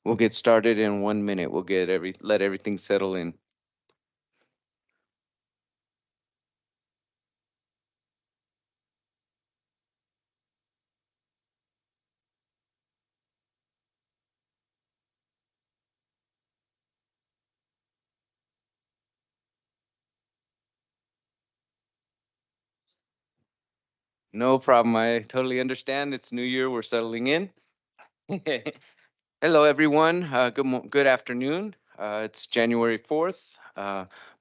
We'll get started in 1 minute. We'll let everything settle in. No problem. I totally understand. It's New Year. We're settling in. Hello, everyone. Good afternoon. It's January 4th.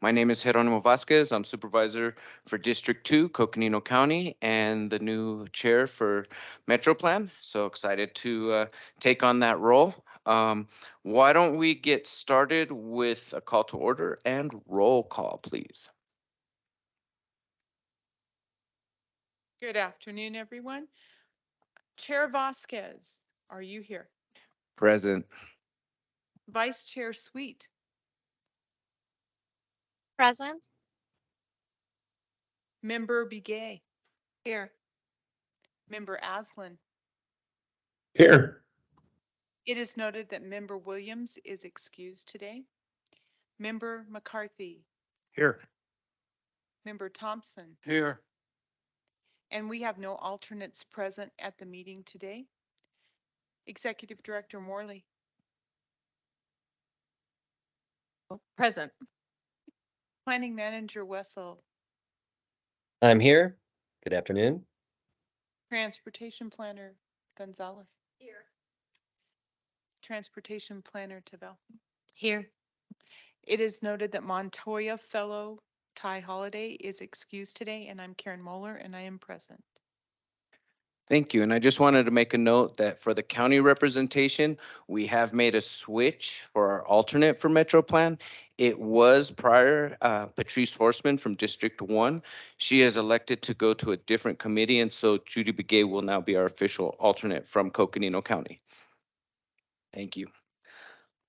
My name is Geronimo Vasquez. I'm supervisor for District 2, Coconino County, and the new chair for MetroPlan. So excited to take on that role. Why don't we get started with a call to order and roll call, please? Good afternoon, everyone. Chair Vasquez, are you here? Present. Vice Chair Sweet, Present. Member Begay. Here. Member Aslan. Here. It is noted that Member Williams is excused today. Member McCarthy. Here. Member Thompson. Here. And we have no alternates present at the meeting today. Executive Director Morley. Present. Planning Manager Wessel. I'm here. Good afternoon. Transportation Planner Gonzalez. Here. Transportation Planner Tavel. Here. It is noted that Montoya Fellow Ty Holiday is excused today, and I'm Karen Moeller, and I am present. Thank you. And I just wanted to make a note that for the county representation, we have made a switch for our alternate for MetroPlan. It was prior Patrice Horseman from District 1. She is elected to go to a different committee, and so Judy Begay will now be our official alternate from Coconino County. Thank you.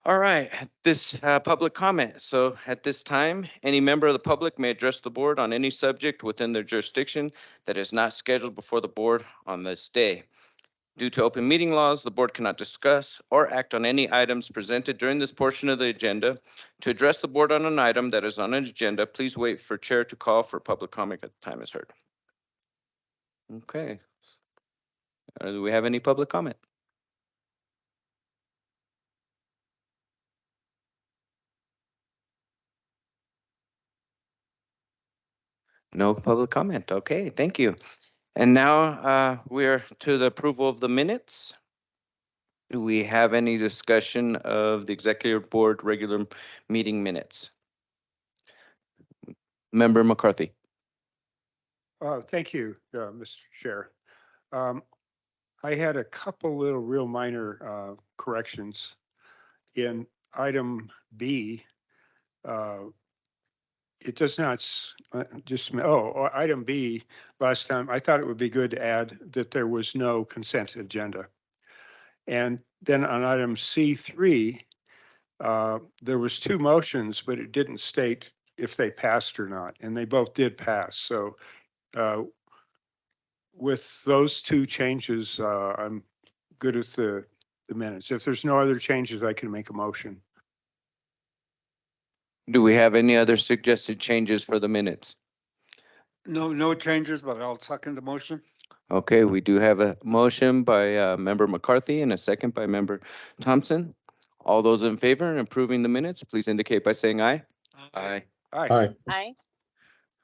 All right, this public comment. So at this time, any member of the public may address the board on any subject within their jurisdiction that is not scheduled before the board on this day. Due to open meeting laws, the board cannot discuss or act on any items presented during this portion of the agenda. To address the board on an item that is on an agenda, please wait for chair to call for public comment at the time is heard. Okay. Do we have any public comment? No public comment. Okay, thank you. And now we are to the approval of the minutes. Do we have any discussion of the executive board regular meeting minutes? Member McCarthy. Thank you, Mr. Chair. I had a couple little real minor corrections. In item B, it does not item B, last time, I thought it would be good to add that there was no consent agenda. And then on item C3, there was two motions, but it didn't state if they passed or not, and they both did pass. So with those two changes, I'm good with the minutes. If there's no other changes, I can make a motion. Do we have any other suggested changes for the minutes? No changes, but I'll second the motion. Okay, we do have a motion by member McCarthy and a second by member Thompson. All those in favor in approving the minutes, please indicate by saying aye. Aye. Aye. Aye.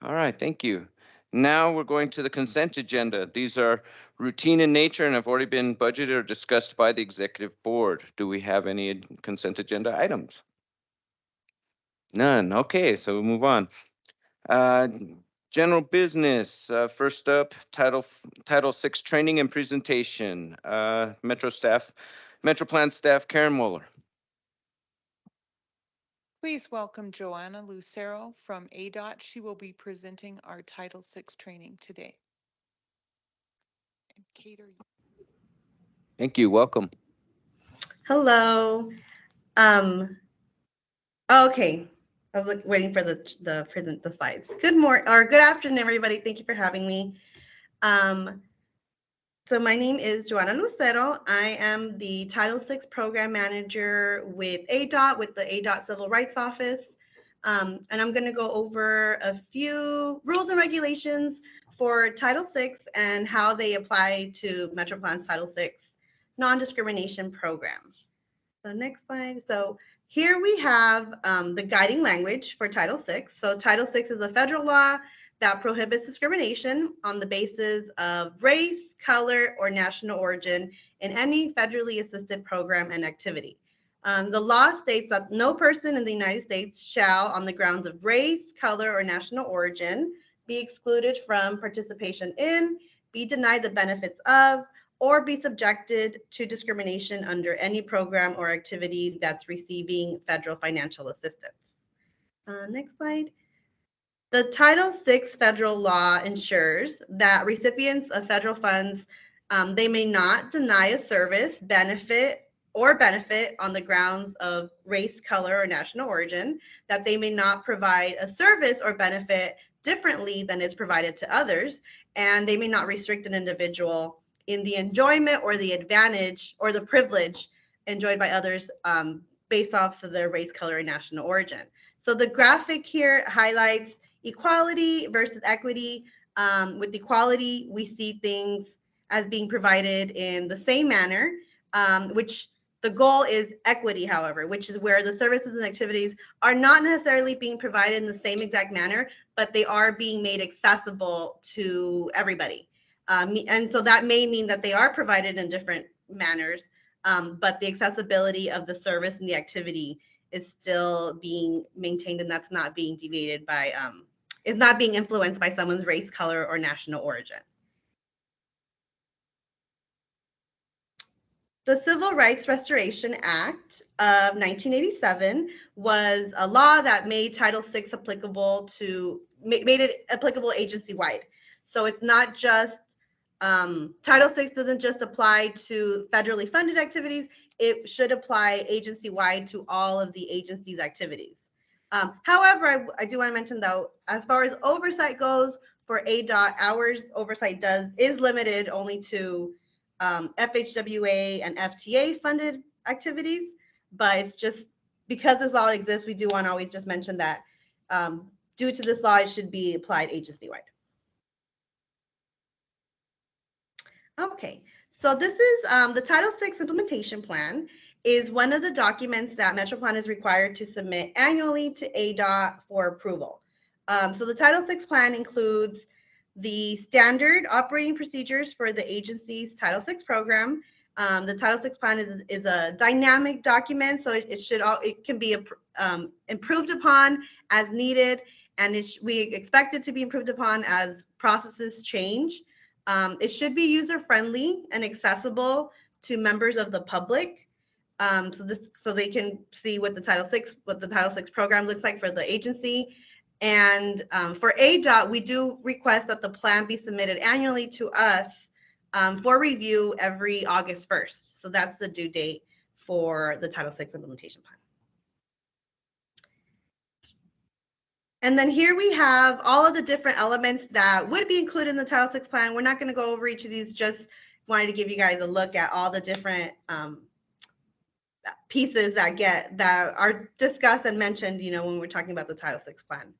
All right, thank you. Now we're going to the consent agenda. These are routine in nature and have already been budgeted or discussed by the executive board. Do we have any consent agenda items? None. Okay, so we'll move on. General business. First up, Title VI training and presentation. MetroPlan staff Karen Moeller. Please welcome Joanna Lucero from ADOT. She will be presenting our Title VI training today. And Kate, are you? Thank you. Welcome. Hello. Okay. I was waiting for the slides. Good morning or good afternoon, everybody. Thank you for having me. So my name is Joanna Lucero. I am the Title VI Program Manager with ADOT, with the ADOT Civil Rights Office. And I'm going to go over a few rules and regulations for Title VI and how they apply to MetroPlan's Title VI non-discrimination program. So next slide. So here we have the guiding language for Title VI. So Title VI is a federal law that prohibits discrimination on the basis of race, color, or national origin in any federally assisted program and activity. The law states that no person in the United States shall, on the grounds of race, color, or national origin, be excluded from participation in, be denied the benefits of, or be subjected to discrimination under any program or activity that's receiving federal financial assistance. Next slide. The Title VI federal law ensures that recipients of federal funds, they may not deny a service, benefit on the grounds of race, color, or national origin, that they may not provide a service or benefit differently than is provided to others, and they may not restrict an individual in the enjoyment or the advantage or the privilege enjoyed by others based off of their race, color, and national origin. So the graphic here highlights equality versus equity. With equality, we see things as being provided in the same manner, which the goal is equity, however, which is where the services and activities are not necessarily being provided in the same exact manner, but they are being made accessible to everybody. And so that may mean that they are provided in different manners, but the accessibility of the service and the activity is still being maintained, and that's not being deviated by, is not being influenced by someone's race, color, or national origin. The Civil Rights Restoration Act of 1987 was a law that made Title VI applicable to, made it applicable agency-wide. So it's not just, Title VI doesn't just apply to federally funded activities, it should apply agency-wide to all of the agency's activities. However, I do want to mention though, as far as oversight goes for ADOT, our oversight is limited only to FHWA and FTA funded activities, but it's just because this law exists, we do want to always just mention that due to this law, it should be applied agency-wide. Okay, so this is the Title VI Implementation Plan is one of the documents that MetroPlan is required to submit annually to ADOT for approval. So the Title VI plan includes the standard operating procedures for the agency's Title VI program. The Title VI plan is a dynamic document, so it can be improved upon as needed, and we expect it to be improved upon as processes change. It should be user-friendly and accessible to members of the public, so they can see what the Title VI program looks like for the agency. And for ADOT, we do request that the plan be submitted annually to us for review every August 1st. So that's the due date for the Title VI implementation plan. And then here we have all of the different elements that would be included in the Title VI plan. We're not going to go over each of these, just wanted to give you guys a look at all the different pieces that are discussed and mentioned, when we're talking about the Title VI plan.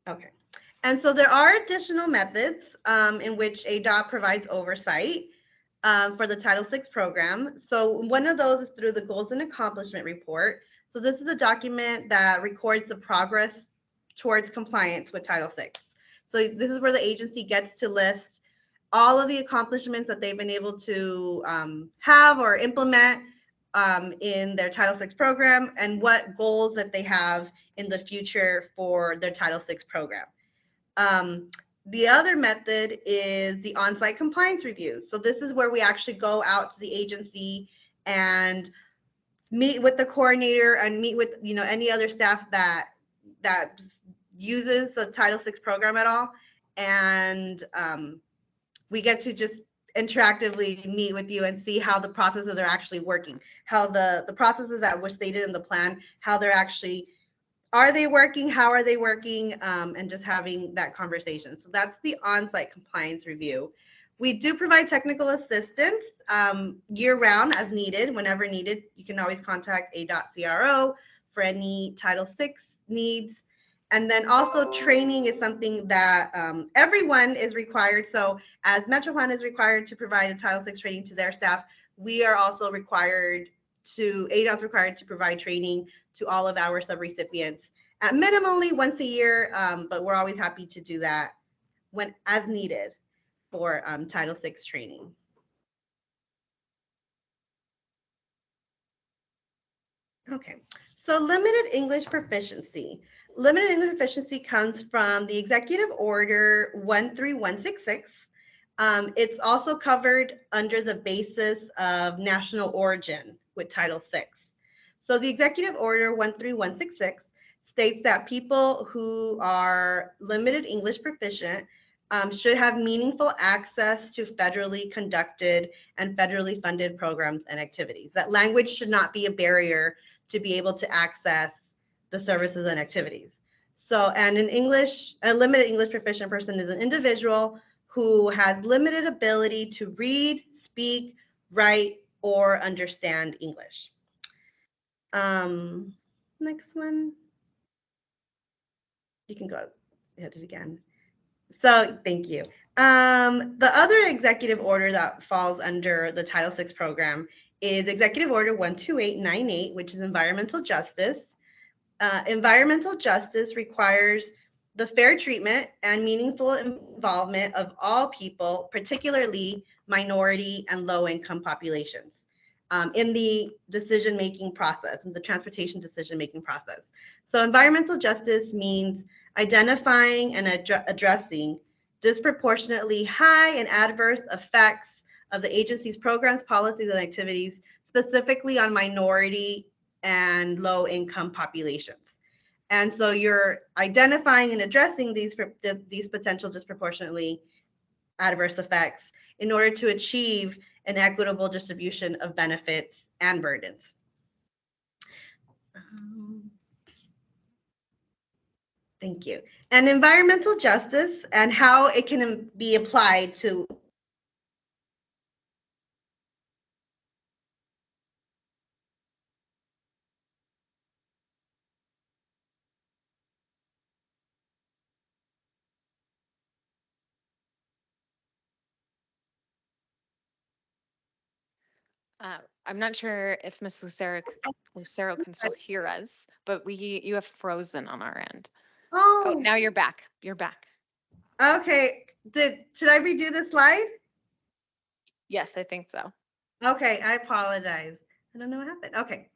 Okay, and so there are additional methods in which ADOT provides oversight for the Title VI program. So one of those is through the Goals and Accomplishment Report. So this is a document that records the progress towards compliance with Title VI. So this is where the agency gets to list all of the accomplishments that they've been able to have or implement in their Title VI program and what goals that they have in the future for their Title VI program. The other method is the on-site compliance reviews. So this is where we actually go out to the agency and meet with the coordinator and meet with any other staff that uses the Title VI program at all, and we get to just interactively meet with you and see how the processes are actually working, how the processes that were stated in the plan, how they're actually are they working? How are they working? And just having that conversation. So that's the on-site compliance review. We do provide technical assistance year-round as needed, whenever needed. You can always contact a.cro for any Title VI needs. And then also training is something that everyone is required. So as MetroPlan is required to provide a Title VI training to their staff, we are also required ADOT's required to provide training to all of our subrecipients at minimally once a year, but we're always happy to do that when as needed for Title VI training. Okay, so limited English proficiency. Limited English proficiency comes from the Executive Order 13166. It's also covered under the basis of national origin with Title VI. So the Executive Order 13166 states that people who are limited English proficient should have meaningful access to federally conducted and federally funded programs and activities. That language should not be a barrier to be able to access the services and activities. So, and in English, a limited English proficient person is an individual who has limited ability to read, speak, write, or understand English. Next one. You can go hit it again. So thank you. The other executive order that falls under the Title VI program is Executive Order 12898, which is environmental justice. Environmental justice requires the fair treatment and meaningful involvement of all people, particularly minority and low-income populations, in the decision-making process, in the transportation decision-making process. So environmental justice means identifying and addressing disproportionately high and adverse effects of the agency's programs, policies, and activities, specifically on minority and low-income populations. And so you're identifying and addressing these potential disproportionately adverse effects in order to achieve an equitable distribution of benefits and burdens. Thank you. And environmental justice and how it can be applied to I'm not sure if Ms. Lucero can still hear us, but you have frozen on our end. Oh, now you're back. You're back. Okay. Should I redo the slide? Yes, I think so. Okay, I apologize. I don't know what happened. Okay.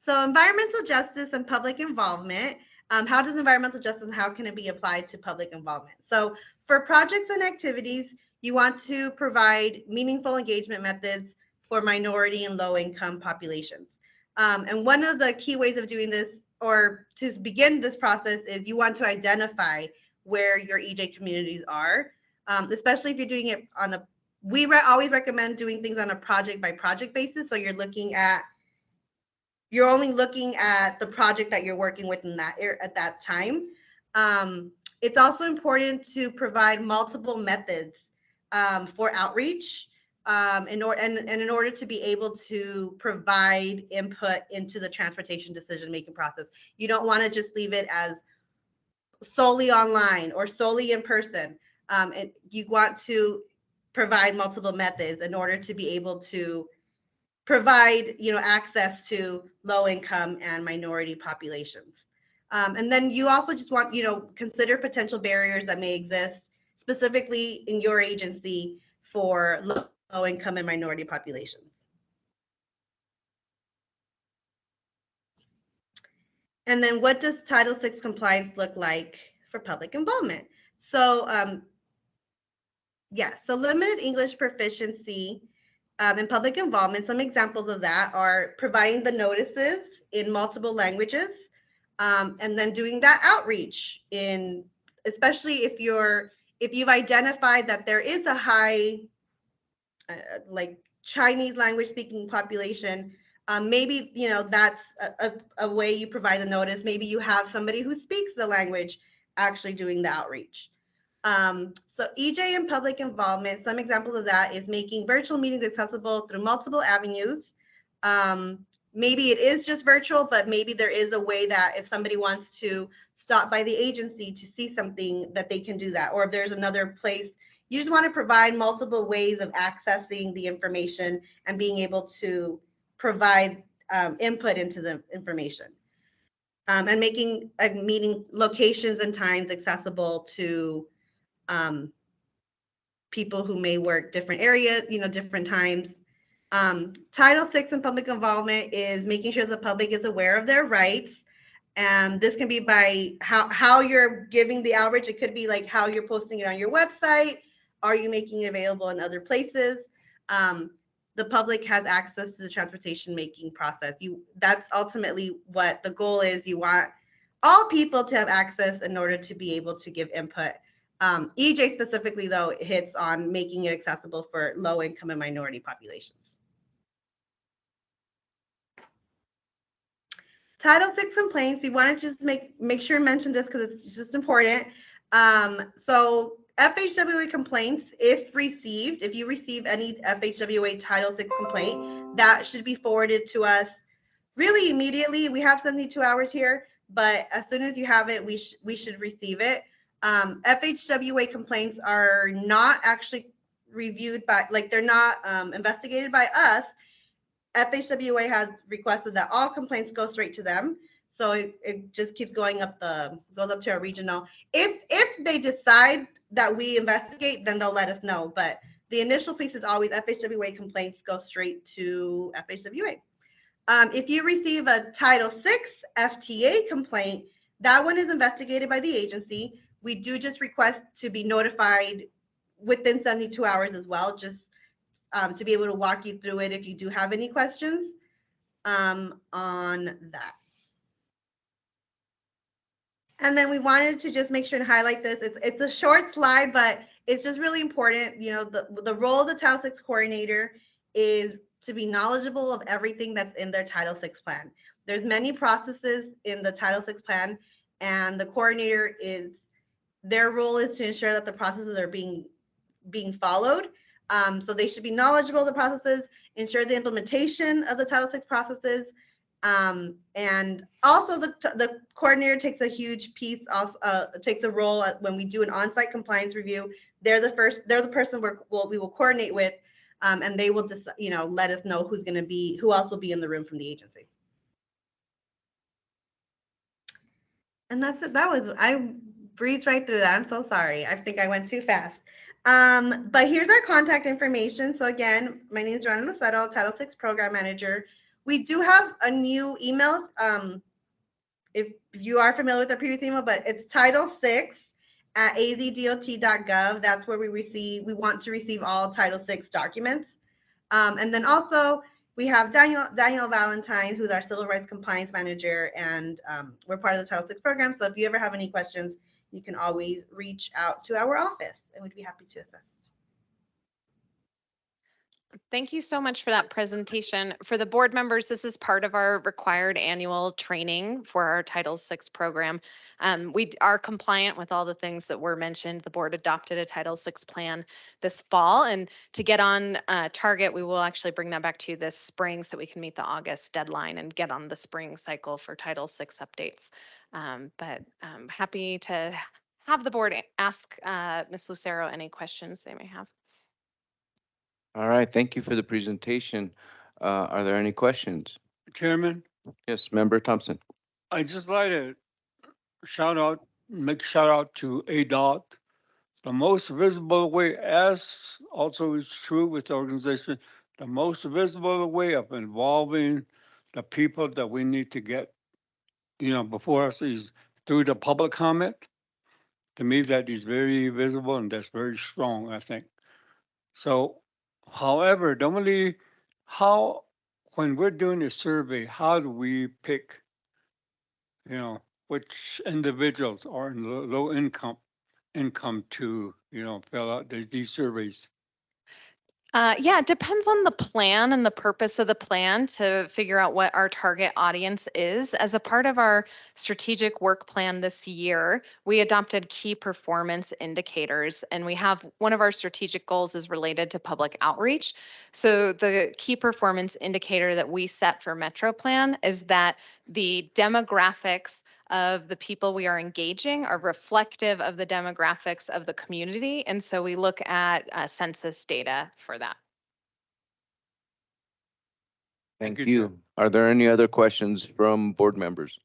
So environmental justice and public involvement. How does environmental justice, how can it be applied to public involvement? So for projects and activities, you want to provide meaningful engagement methods for minority and low income populations. And one of the key ways of doing this, or to begin this process, is you want to identify where your EJ communities are, especially if you're doing it on a always recommend doing things on a project by project basis. So you're only looking at the project that you're working with in that at that time. It's also important to provide multiple methods for outreach in order to be able to provide input into the transportation decision-making process. You don't want to just leave it as solely online or solely in person. And you want to provide multiple methods in order to be able to provide access to low income and minority populations. And then you also just want consider potential barriers that may exist specifically in your agency for low income and minority populations. And then what does Title VI compliance look like for public involvement? So so limited English proficiency in public involvement, some examples of that are providing the notices in multiple languages, and then doing that outreach especially if you've identified that there is a high like Chinese language speaking population Maybe, that's a way you provide the notice. Maybe you have somebody who speaks the language actually doing the outreach. So EJ and public involvement, some examples of that is making virtual meetings accessible through multiple avenues. Maybe it is just virtual, but maybe there is a way that if somebody wants to stop by the agency to see something, that they can do that. Or if there's another place, you just want to provide multiple ways of accessing the information and being able to provide input into the information. And making meeting locations and times accessible to people who may work different areas, different times. Title VI and public involvement is making sure the public is aware of their rights. And this can be by how you're giving the outreach. It could be like how you're posting it on your website. Are you making it available in other places? The public has access to the transportation making process. That's ultimately what the goal is. You want all people to have access in order to be able to give input. EJ specifically, though, hits on making it accessible for low income and minority populations. Title VI complaints, we want to just make sure to mention this because it's just important. So FHWA complaints, if you receive any FHWA Title VI complaint, that should be forwarded to us really immediately. We have 72 hours here, but as soon as you have it, we should receive it. FHWA complaints are not actually reviewed by, they're not investigated by us. FHWA has requested that all complaints go straight to them. So it just keeps goes up to our regional. If they decide that we investigate, then they'll let us know. But the initial piece is always FHWA complaints go straight to FHWA. If you receive a Title VI FTA complaint, that one is investigated by the agency. We do just request to be notified within 72 hours as well, just to be able to walk you through it if you do have any questions on that. And then we wanted to just make sure to highlight this. It's a short slide, but it's just really important. The role of the Title VI coordinator is to be knowledgeable of everything that's in their Title VI plan. There's many processes in the Title VI plan, and the coordinator their role is to ensure that the processes are being followed. So they should be knowledgeable of the processes, ensure the implementation of the Title VI processes, and also the coordinator takes a huge piece, also takes a role when we do an on-site compliance review. They're the person we will coordinate with, and they will just let us know who else will be in the room from the agency. And that's it. I breezed right through that. I'm so sorry. I think I went too fast. But here's our contact information. So again, my name is Joanna Lucero, Title VI Program Manager. We do have a new email. If you are familiar with our previous email, but it's title6@azdot.gov. That's where we want to receive all Title VI documents. And then also we have Daniel Valentine, who's our Civil Rights Compliance Manager, and we're part of the Title VI program. So if you ever have any questions, you can always reach out to our office, and we'd be happy to assist. Thank you so much for that presentation. For the board members, this is part of our required annual training for our Title VI program. We are compliant with all the things that were mentioned. The board adopted a Title VI plan this fall, and to get on target, we will actually bring that back to you this spring so we can meet the August deadline and get on the spring cycle for Title VI updates. But I'm happy to have the board ask Ms. Lucero any questions they may have. All right, thank you for the presentation. Are there any questions? Chairman, Yes, Member Thompson. I just like to make shout out to ADOT. The most visible way, as also is true with the organization, the most visible way of involving the people that we need to get, before us is through the public comment. To me, that is very visible and that's very strong, I think. So, however, normally, when we're doing a survey, how do we pick, which individuals are in low income to, fill out these surveys? Yeah, it depends on the plan and the purpose of the plan to figure out what our target audience is. As a part of our strategic work plan this year, we adopted key performance indicators, and we have one of our strategic goals is related to public outreach. So the key performance indicator that we set for MetroPlan is that the demographics of the people we are engaging are reflective of the demographics of the community. And so we look at census data for that. Thank you, you. Are there any other questions from board members?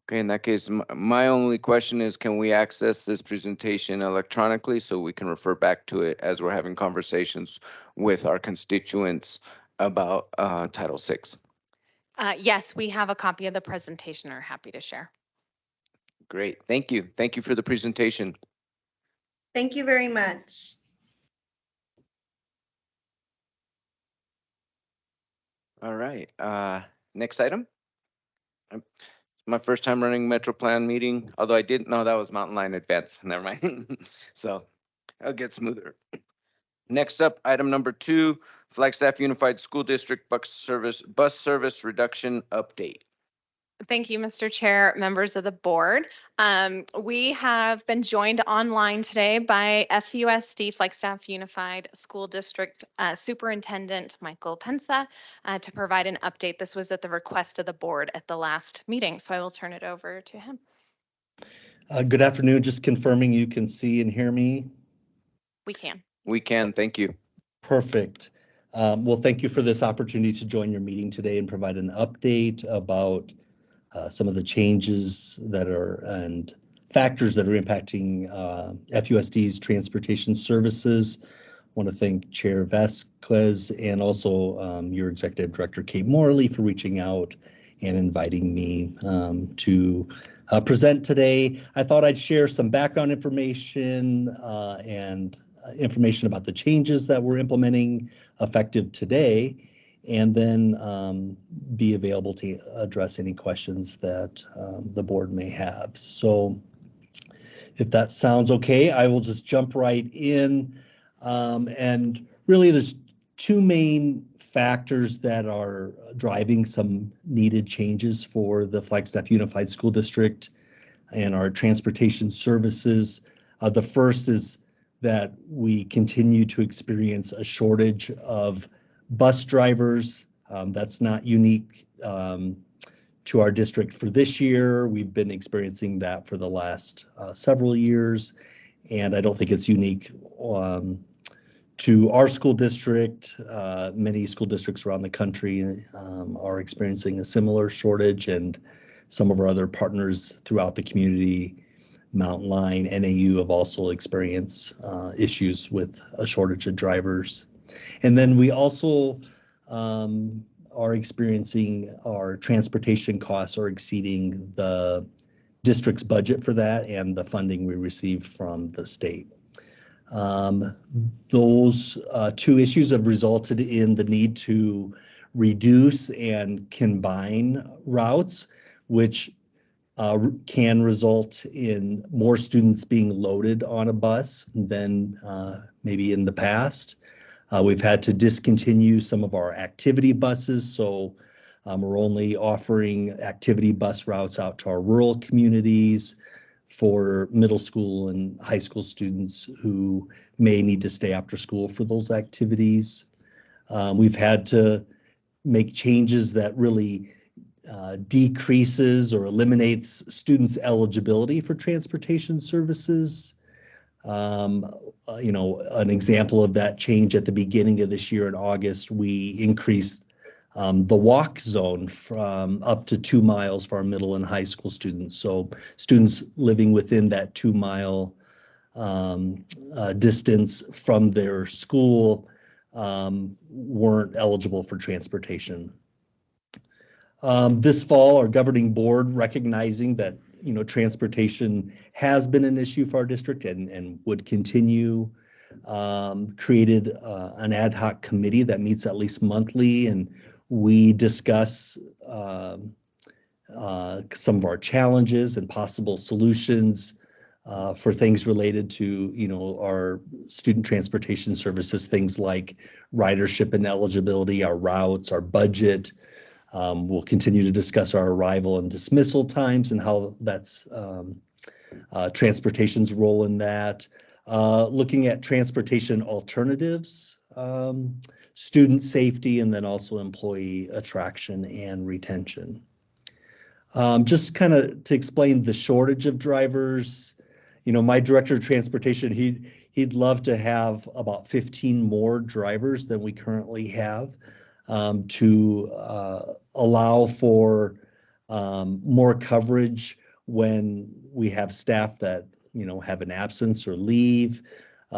Okay, in that case, my only question is, can we access this presentation electronically so we can refer back to it as we're having conversations with our constituents about Title VI? Yes, we have a copy of the presentation. Are happy to share. Great, thank you. Thank you for the presentation. Thank you very much. All right, next item. It's my first time running MetroPlan meeting, although I didn't know that was Mountain Line Advance. Never mind. So I'll get smoother. Next up, item number 2, Flagstaff Unified School District bus service reduction update. Thank you, Mr. Chair, members of the board. We have been joined online today by FUSD, Flagstaff Unified School District Superintendent Michael Pensa to provide an update. This was at the request of the board at the last meeting, so I will turn it over to him. Good afternoon. Just confirming you can see and hear me. We can. We can, thank you. Perfect. Well, thank you for this opportunity to join your meeting today and provide an update about some of the changes that are and factors that are impacting FUSD's transportation services. I want to thank Chair Vasquez and also your Executive Director, Kate Morley, for reaching out and inviting me to present today. I thought I'd share some background information and information about the changes that we're implementing effective today, and then be available to address any questions that the board may have. So if that sounds okay, I will just jump right in. And really there's two main factors that are driving some needed changes for the Flagstaff Unified School District and our transportation services. The first is that we continue to experience a shortage of bus drivers. That's not unique to our district for this year. We've been experiencing that for the last several years, and I don't think it's unique to our school district. Many school districts around the country are experiencing a similar shortage, and some of our other partners throughout the community, Mountain Line, NAU, have also experienced issues with a shortage of drivers. And then we also are experiencing our transportation costs are exceeding the district's budget for that and the funding we receive from the state. Those two issues have resulted in the need to reduce and combine routes, which can result in more students being loaded on a bus than maybe in the past. We've had to discontinue some of our activity buses, so we're only offering activity bus routes out to our rural communities for middle school and high school students who may need to stay after school for those activities. We've had to make changes that really decreases or eliminates students' eligibility for transportation services. You know, an example of that change at the beginning of this year in August, we increased the walk zone from up to 2 miles for our middle and high school students. So students living within that 2 mile distance from their school weren't eligible for transportation. This fall, our governing board, recognizing that transportation has been an issue for our district and would continue, created an ad hoc committee that meets at least monthly, and we discuss some of our challenges and possible solutions for things related to, our student transportation services, things like ridership and eligibility, our routes, our budget. We'll continue to discuss our arrival and dismissal times and how that's transportation's role in that. Looking at transportation alternatives, student safety, and then also employee attraction and retention. Just kind of to explain the shortage of drivers, my director of transportation, he'd love to have about 15 more drivers than we currently have, to allow for more coverage when we have staff that, have an absence or leave.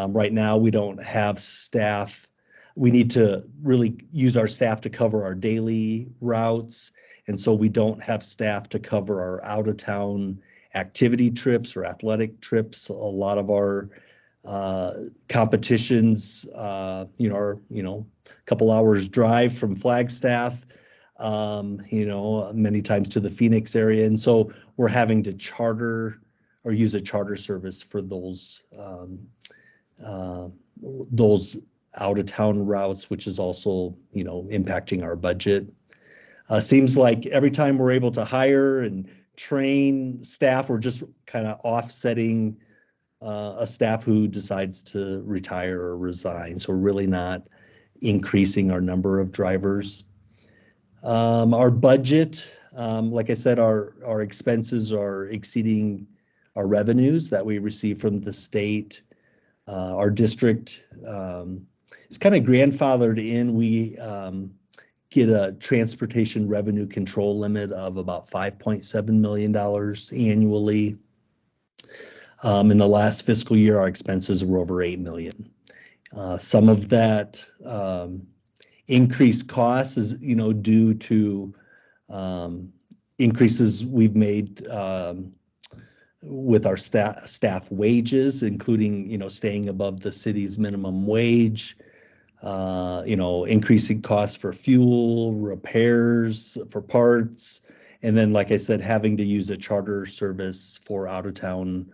Right now, we don't have staff. We need to really use our staff to cover our daily routes. And so we don't have staff to cover our out-of-town activity trips or athletic trips. A lot of our competitions, are, a couple hours drive from Flagstaff, many times to the Phoenix area. And so we're having to charter or use a charter service for those out-of-town routes, which is also, impacting our budget. Seems like every time we're able to hire and train staff, we're just kind of offsetting a staff who decides to retire or resign. So we're really not increasing our number of drivers. Our budget, like I said, our expenses are exceeding our revenues that we receive from the state. Our district is kind of grandfathered in. We get a transportation revenue control limit of about $5.7 million annually. In the last fiscal year, our expenses were over $8 million. Some of that increased costs is, due to increases we've made with our staff wages, including, staying above the city's minimum wage, increasing costs for fuel, repairs, for parts, and then, like I said, having to use a charter service for out-of-town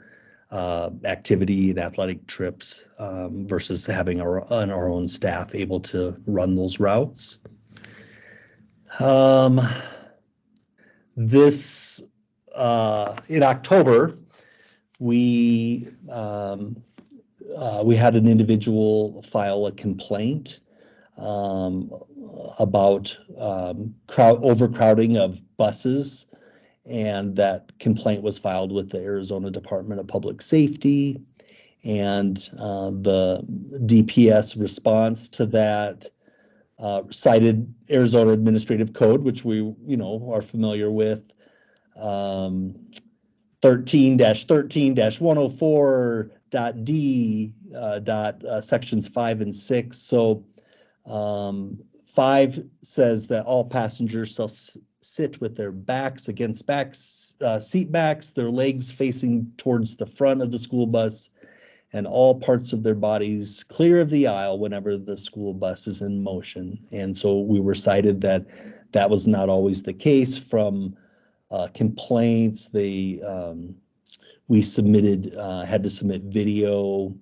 activity and athletic trips versus having our own staff able to run those routes. This in October, we had an individual file a complaint about overcrowding of buses, and that complaint was filed with the Arizona Department of Public Safety. And the DPS response to that cited Arizona Administrative Code, which we are familiar with, 13-104.d sections 5 and 6. So 5 says that all passengers shall sit with their backs against seat backs, their legs facing towards the front of the school bus, and all parts of their bodies clear of the aisle whenever the school bus is in motion. And so we were cited that was not always the case. From complaints, we had to submit video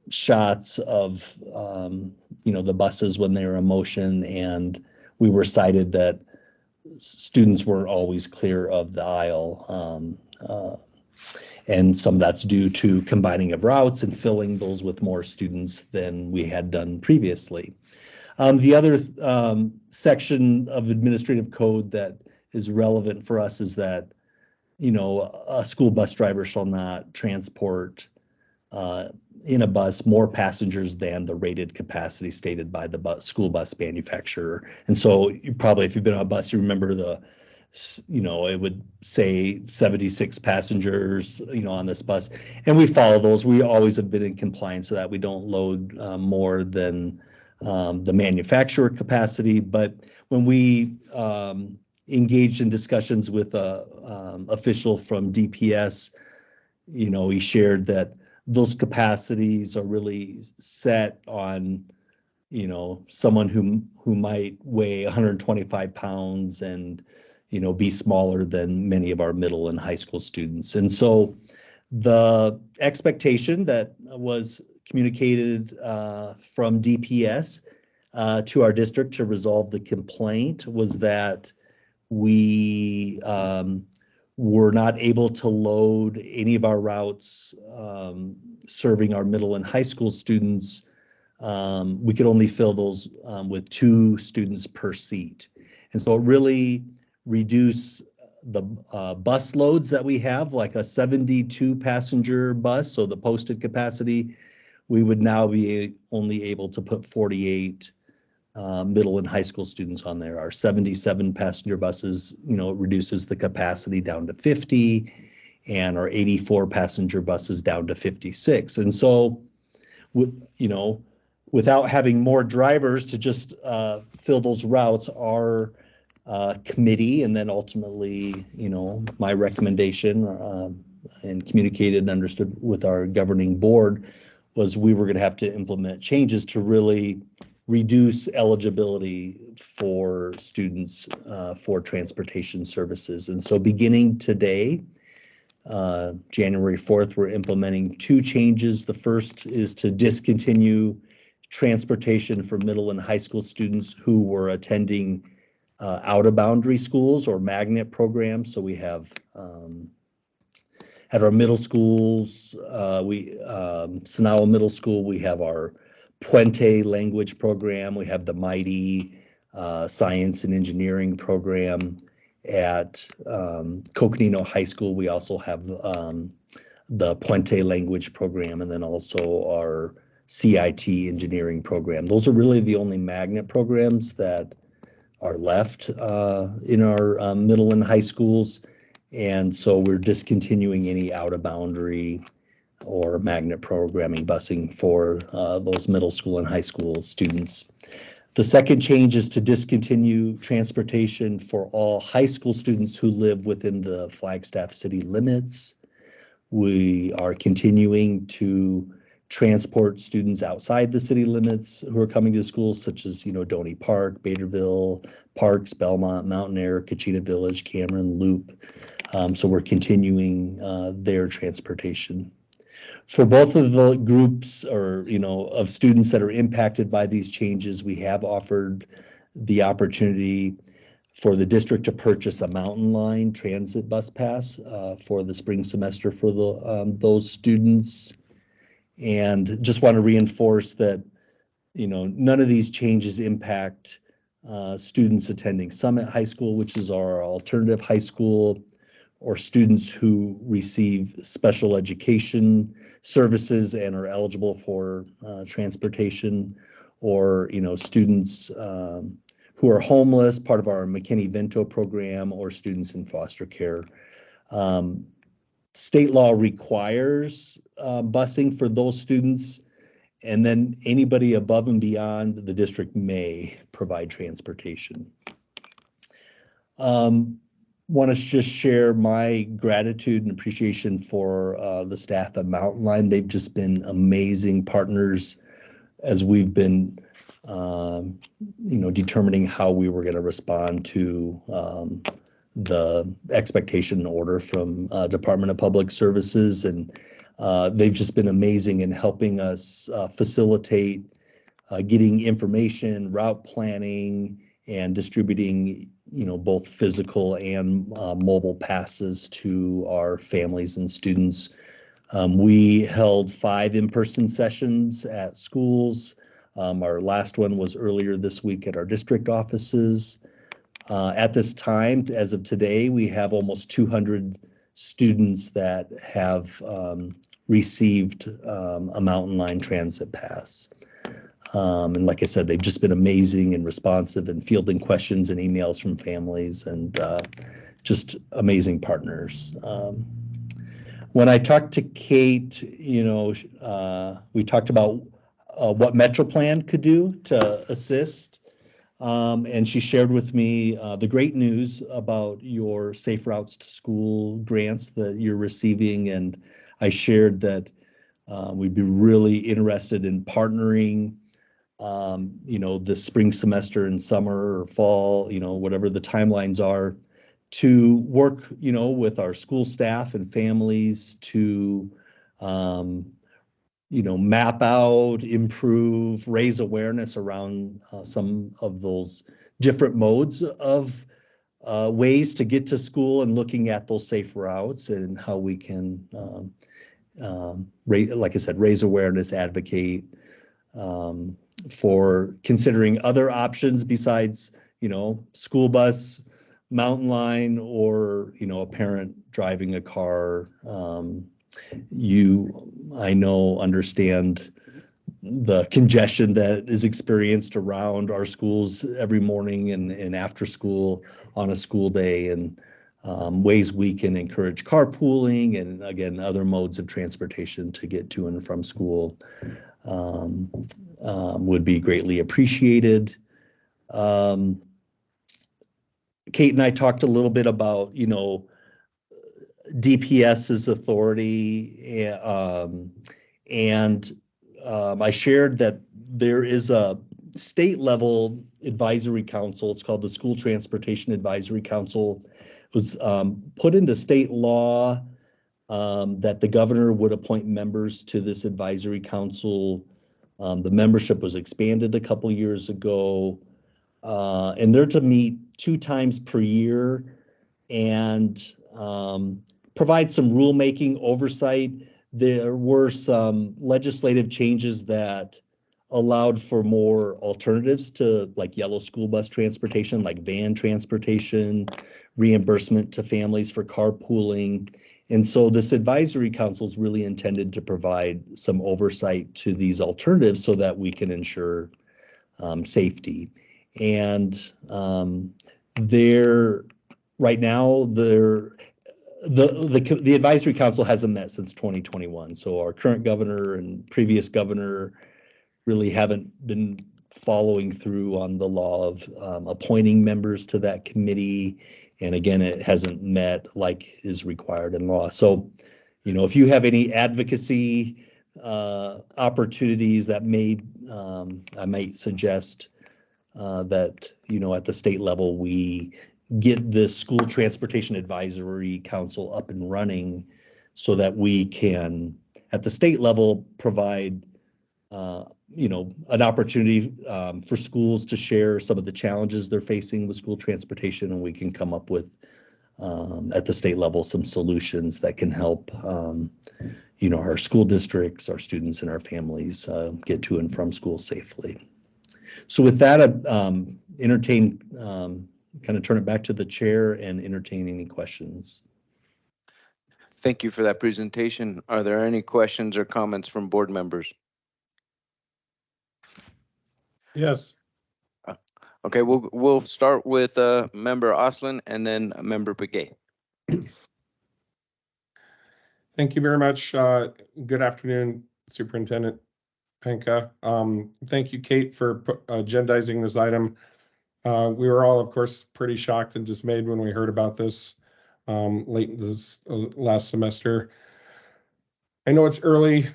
shots of the buses when they were in motion, and we were cited that students weren't always clear of the aisle. And some of that's due to combining of routes and filling those with more students than we had done previously. The other section of administrative code that is relevant for us is that, a school bus driver shall not transport in a bus more passengers than the rated capacity stated by the school bus manufacturer. And so you probably, if you've been on a bus, you remember it would say 76 passengers, on this bus. And we follow those. We always have been in compliance so that we don't load more than the manufacturer capacity. But when we engaged in discussions with a official from DPS, he shared that those capacities are really set on, someone who might weigh 125 pounds and, be smaller than many of our middle and high school students. And so The expectation that was communicated from DPS to our district to resolve the complaint was that we were not able to load any of our routes serving our middle and high school students. We could only fill those with 2 students per seat. And so it really reduced the bus loads that we have, like a 72 passenger bus. So the posted capacity, we would now be only able to put 48 middle and high school students on there. Our 77 passenger buses, it reduces the capacity down to 50, and our 84 passenger buses down to 56. And so, without having more drivers to just fill those routes, our committee, and then ultimately, my recommendation and communicated and understood with our governing board was we were going to have to implement changes to really reduce eligibility for students for transportation services. And so beginning today, January 4th, we're implementing 2 changes. The first is to discontinue transportation for middle and high school students who were attending out-of-boundary schools or magnet programs. So we have at our middle schools, Sanawa Middle School, we have our Puente language program. We have the Mighty science and engineering program. At Coconino High School, we also have the Puente language program, and then also our CIT engineering program. Those are really the only magnet programs that are left in our middle and high schools. And so we're discontinuing any out-of-boundary or magnet programming busing for those middle school and high school students. The second change is to discontinue transportation for all high school students who live within the Flagstaff city limits. We are continuing to transport students outside the city limits who are coming to schools, such as, Donny Park, Baderville, Parks, Belmont, Mountain Air, Kachina Village, Cameron, Loop. So we're continuing their transportation. For both of the groups of students that are impacted by these changes, we have offered the opportunity for the district to purchase a Mountain Line transit bus pass for the spring semester for those students. And just want to reinforce that, none of these changes impact students attending Summit High School, which is our alternative high school, or students who receive special education services and are eligible for transportation, or students who are homeless, part of our McKinney-Vento program, or students in foster care. State law requires busing for those students, and then anybody above and beyond the district may provide transportation. Want to just share my gratitude and appreciation for the staff at Mountain Line. They've just been amazing partners as we've been, determining how we were going to respond to the expectation order from Department of Public Services. And they've just been amazing in helping us facilitate getting information, route planning, and distributing both physical and mobile passes to our families and students. We held 5 in-person sessions at schools. Our last one was earlier this week at our district offices. At this time, as of today, we have almost 200 students that have received a Mountain Line transit pass. And like I said, they've just been amazing and responsive and fielding questions and emails from families, and just amazing partners. When I talked to Kate, we talked about what MetroPlan could do to assist. And she shared with me the great news about your Safe Routes to School grants that you're receiving. And I shared that we'd be really interested in partnering this spring semester and summer or fall, whatever the timelines are, to work, with our school staff and families to, map out, improve, raise awareness around some of those different modes of ways to get to school, and looking at those safe routes and how we can, like I said, raise awareness, advocate for considering other options besides, school bus, mountain line, or, a parent driving a car. I know, understand the congestion that is experienced around our schools every morning and after school on a school day, and ways we can encourage carpooling and, again, other modes of transportation to get to and from school would be greatly appreciated. Kate and I talked a little bit about, DPS's authority, and I shared that there is a state level advisory council. It's called the School Transportation Advisory Council. It was put into state law that the governor would appoint members to this advisory council. The membership was expanded a couple years ago, and they're to meet 2 times per year and provide some rulemaking oversight. There were some legislative changes that allowed for more alternatives to, like, yellow school bus transportation, like van transportation, reimbursement to families for carpooling. And so this advisory council is really intended to provide some oversight to these alternatives so that we can ensure safety. And right now, the advisory council hasn't met since 2021. So our current governor and previous governor really haven't been following through on the law of appointing members to that committee. And again, it hasn't met like is required in law. So, if you have any advocacy opportunities that I might suggest that, at the state level, we get this School Transportation Advisory Council up and running so that we can, at the state level, provide an opportunity for schools to share some of the challenges they're facing with school transportation, and we can come up with, at the state level, some solutions that can help, our school districts, our students, and our families get to and from school safely. So with that, kind of turn it back to the chair and entertain any questions. Thank you for that presentation. Are there any questions or comments from board members? Yes. Okay, we'll start with Member Oslin and then Member Begay. Thank you very much. Good afternoon, Superintendent Penka. Thank you, Kate, for agendizing this item. We were all, of course, pretty shocked and dismayed when we heard about this late this last semester. I know it's early.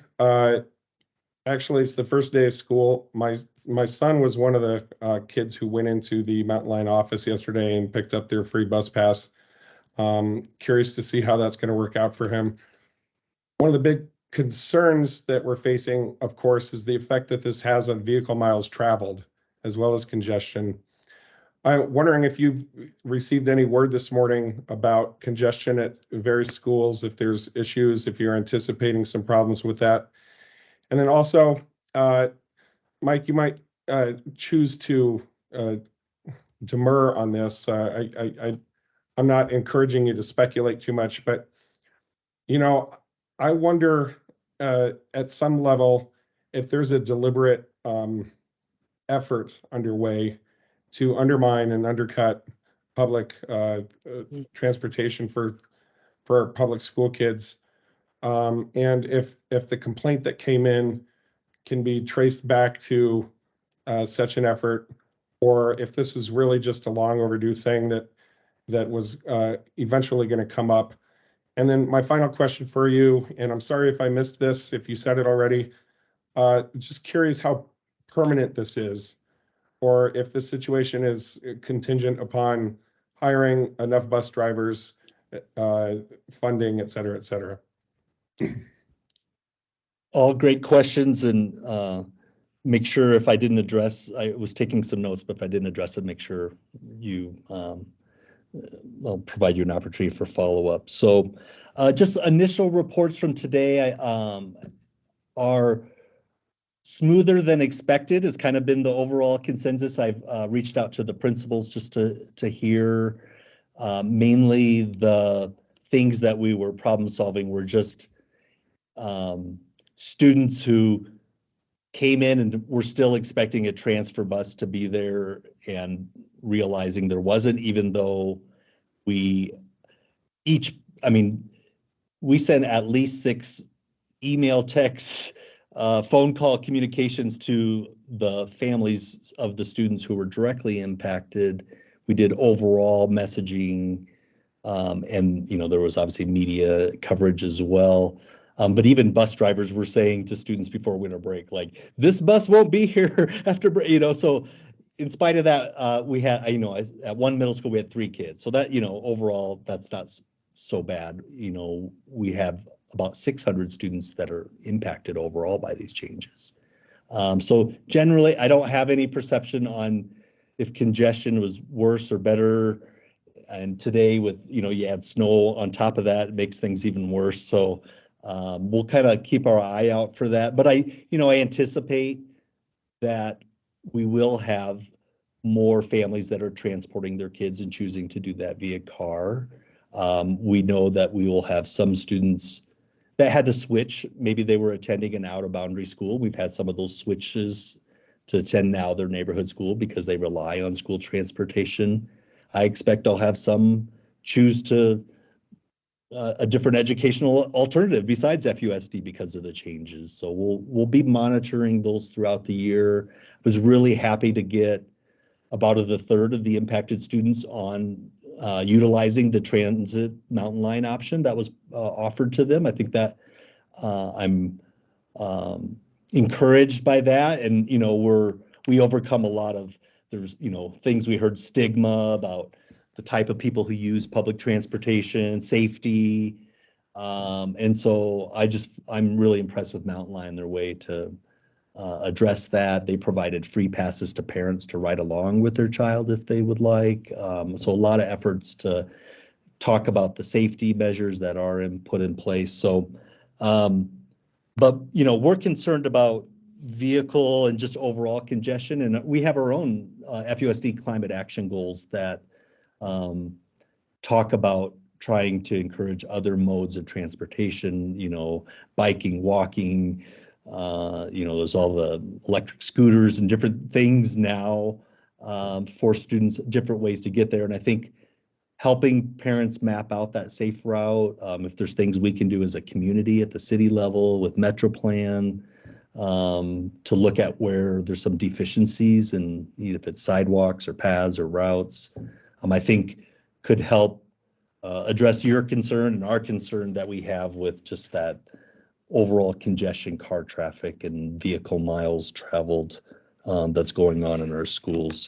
Actually, it's the first day of school. My son was one of the kids who went into the Mountain Line office yesterday and picked up their free bus pass. Curious to see how that's going to work out for him. One of the big concerns that we're facing, of course, is the effect that this has on vehicle miles traveled, as well as congestion. I'm wondering if you've received any word this morning about congestion at various schools, if there's issues, if you're anticipating some problems with that. And then also, Mike, you might choose to demur on this. I'm not encouraging you to speculate too much, but I wonder at some level if there's a deliberate effort underway to undermine and undercut public transportation for public school kids, and if the complaint that came in can be traced back to such an effort, or if this was really just a long overdue thing that was eventually going to come up. And then my final question for you, and I'm sorry if I missed this, if you said it already, just curious how permanent this is, or if the situation is contingent upon hiring enough bus drivers, funding, et cetera, et cetera. All great questions, and make sure if I didn't address, I was taking some notes, but if I didn't address it, make sure you, I'll provide you an opportunity for follow-up. So just initial reports from today are smoother than expected has kind of been the overall consensus. I've reached out to the principals just to hear mainly the things that we were problem solving were just students who came in and were still expecting a transfer bus to be there and realizing there wasn't, even though we each, I mean, we sent at least 6 email, texts, phone call communications to the families of the students who were directly impacted. We did overall messaging, and there was obviously media coverage as well. But even bus drivers were saying to students before winter break, like, this bus won't be here after break, so in spite of that, we had, at one middle school, we had 3 kids. So that, overall, that's not so bad. We have about 600 students that are impacted overall by these changes. So generally, I don't have any perception on if congestion was worse or better. And today with, you add snow on top of that, it makes things even worse. So we'll kind of keep our eye out for that. But I anticipate that we will have more families that are transporting their kids and choosing to do that via car. We know that we will have some students that had to switch. Maybe they were attending an out-of-boundary school. We've had some of those switches to attend now their neighborhood school because they rely on school transportation. I expect I'll have some choose to a different educational alternative besides FUSD because of the changes. So we'll be monitoring those throughout the year. I was really happy to get about a third of the impacted students on utilizing the transit mountain line option that was offered to them. I think that I'm encouraged by that. And, we overcome a lot of, there's, things we heard stigma about the type of people who use public transportation, safety. And so I'm really impressed with Mountain Lion, their way to address that. They provided free passes to parents to ride along with their child if they would like. So a lot of efforts to talk about the safety measures that are put in place. So, but we're concerned about vehicle and just overall congestion, and we have our own FUSD climate action goals that talk about trying to encourage other modes of transportation, biking, walking, there's all the electric scooters and different things now for students, different ways to get there. And I think helping parents map out that safe route, if there's things we can do as a community at the city level with MetroPlan, to look at where there's some deficiencies and if it's sidewalks or paths or routes, I think could help address your concern and our concern that we have with just that overall congestion, car traffic, and vehicle miles traveled that's going on in our schools.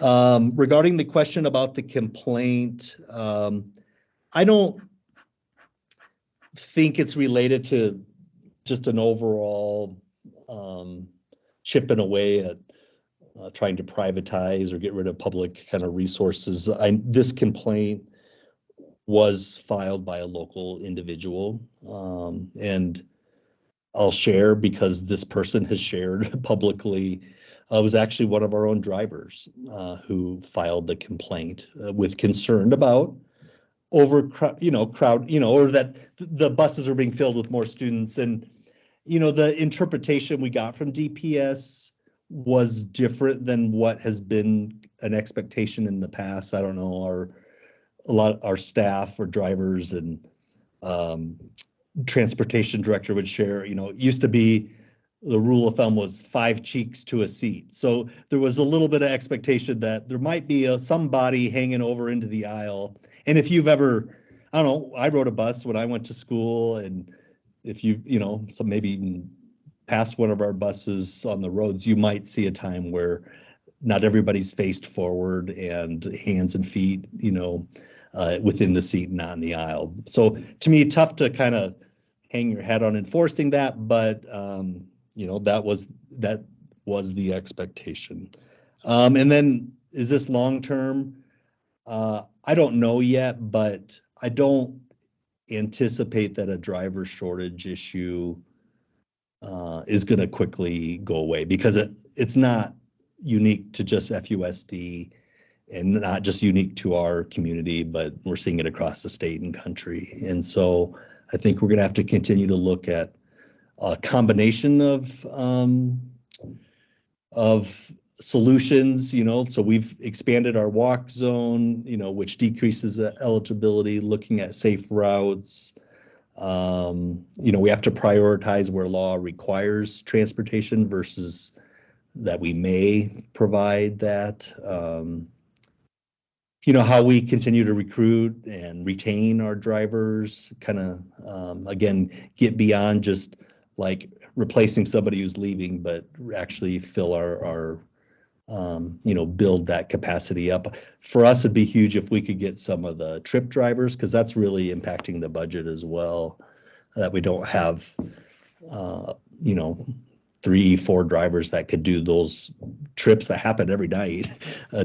Regarding the question about the complaint, I don't think it's related to just an overall chipping away at trying to privatize or get rid of public kind of resources. This complaint was filed by a local individual, and I'll share because this person has shared publicly. It was actually one of our own drivers who filed the complaint with concern about crowd, or that the buses are being filled with more students. And, the interpretation we got from DPS was different than what has been an expectation in the past. I don't know, our staff or drivers and transportation director would share, it used to be the rule of thumb was 5 cheeks to a seat. So there was a little bit of expectation that there might be somebody hanging over into the aisle. And if you've ever, I don't know, I rode a bus when I went to school, and if you've, so maybe past one of our buses on the roads, you might see a time where not everybody's faced forward and hands and feet, within the seat, not in the aisle. So to me, tough to kind of hang your head on enforcing that, but that was the expectation. And then is this long term? I don't know yet, but I don't anticipate that a driver shortage issue is going to quickly go away, because it's not unique to just FUSD and not just unique to our community, but we're seeing it across the state and country. And so I think we're going to have to continue to look at a combination of solutions, so we've expanded our walk zone, which decreases eligibility, looking at safe routes. We have to prioritize where law requires transportation versus that we may provide that. How we continue to recruit and retain our drivers, kind of, again, get beyond just like replacing somebody who's leaving, but actually fill our build that capacity up. For us, it'd be huge if we could get some of the trip drivers, because that's really impacting the budget as well, that we don't have, 3-4 drivers that could do those trips that happen every night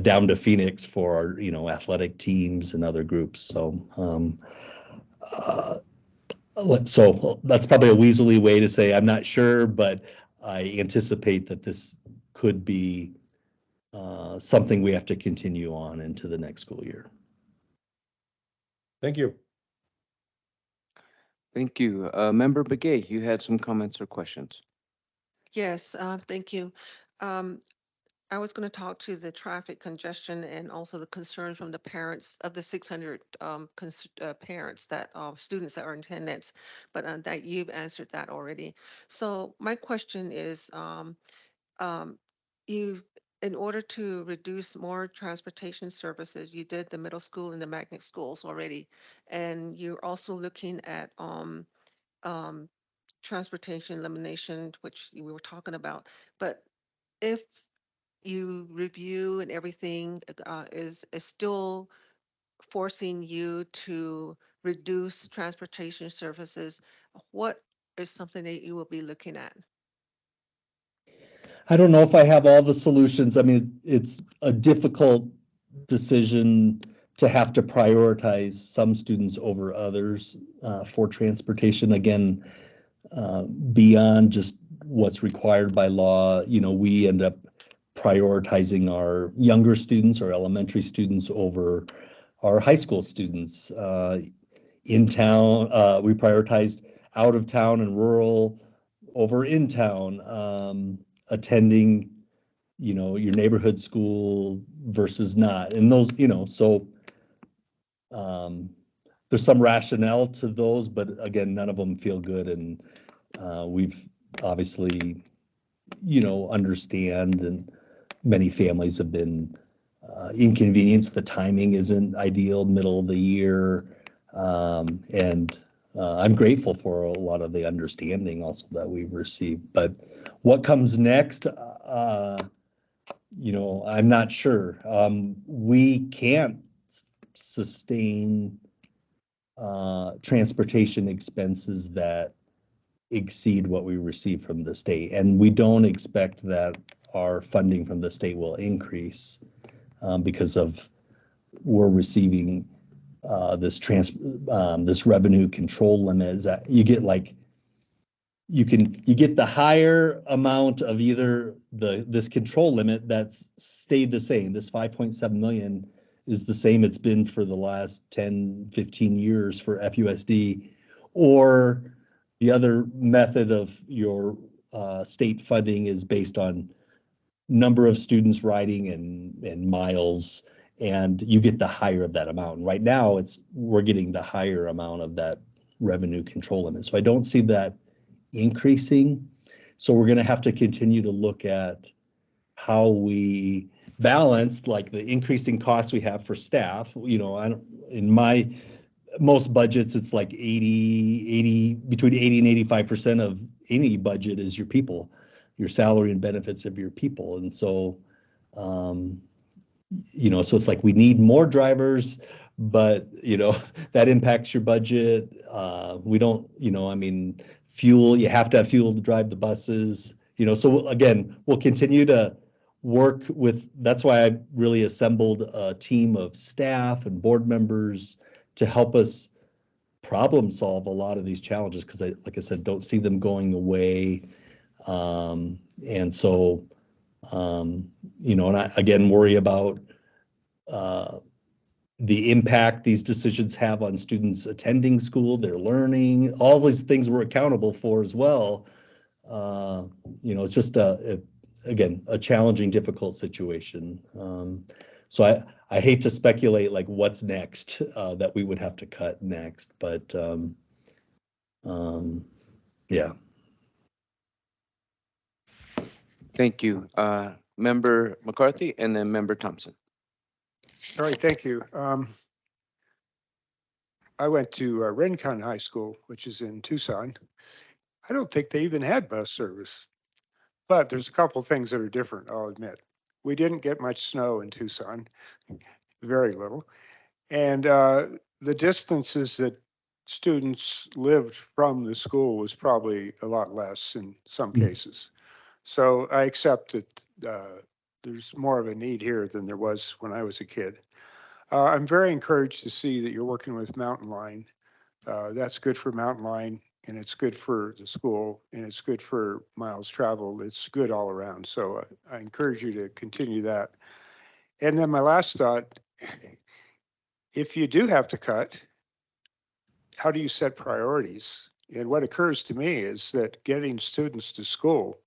down to Phoenix for our, athletic teams and other groups. So, so that's probably a weaselly way to say I'm not sure, but I anticipate that this could be something we have to continue on into the next school year. Thank you. Thank you. Member Begay, you had some comments or questions? Yes, thank you. Um, I was going to talk to the traffic congestion and also the concerns from the parents of the 600 parents that students that are in attendance, but that you've answered that already. So my question is, you, in order to reduce more transportation services, you did the middle school and the magnet schools already, and you're also looking at um, transportation elimination, which we were talking about. But if you review and everything is still forcing you to reduce transportation services, what is something that you will be looking at? I don't know if I have all the solutions. I mean, it's a difficult decision to have to prioritize some students over others for transportation. Again, beyond just what's required by law, we end up prioritizing our younger students, our elementary students, over our high school students. In town, we prioritized out of town and rural over in town, attending, your neighborhood school versus not. And those, so there's some rationale to those, but again, none of them feel good. And we've obviously, understand, and many families have been inconvenienced. The timing isn't ideal, middle of the year. And I'm grateful for a lot of the understanding also that we've received. But what comes next, I'm not sure. We can't sustain transportation expenses that exceed what we receive from the state. And we don't expect that our funding from the state will increase because of we're receiving this revenue control limit. That you get like you get the higher amount of either this control limit that's stayed the same. This 5.7 million is the same it's been for the last 10, 15 years for FUSD, or the other method of your state funding is based on number of students riding and miles, and you get the higher of that amount. And right now we're getting the higher amount of that revenue control limit. So I don't see that increasing. So we're going to have to continue to look at how we balance like the increasing costs we have for staff. In my most budgets, it's like 80, between 80 and 85% of any budget is your people, your salary and benefits of your people. And so Um, so it's like we need more drivers, but that impacts your budget. We don't, I mean, fuel, you have to have fuel to drive the buses. So again, we'll continue to work with, that's why I really assembled a team of staff and board members to help us problem solve a lot of these challenges, because like I said, don't see them going away. And so, and I again worry about uh, the impact these decisions have on students attending school, their learning, all these things we're accountable for as well. It's just again, a challenging, difficult situation. So I hate to speculate like what's next, that we would have to cut next, but yeah. Thank you. Member McCarthy and then Member Thompson. All right, thank you. I went to Rincon High School, which is in Tucson. I don't think they even had bus service, but there's a couple things that are different, I'll admit. We didn't get much snow in Tucson, very little. And the distances that students lived from the school was probably a lot less in some cases. So I accept that there's more of a need here than there was when I was a kid. I'm very encouraged to see that you're working with Mountain Line. That's good for Mountain Line, and it's good for the school, and it's good for miles traveled. It's good all around. So I encourage you to continue that. And then my last thought, if you do have to cut, how do you set priorities? And what occurs to me is that getting students to school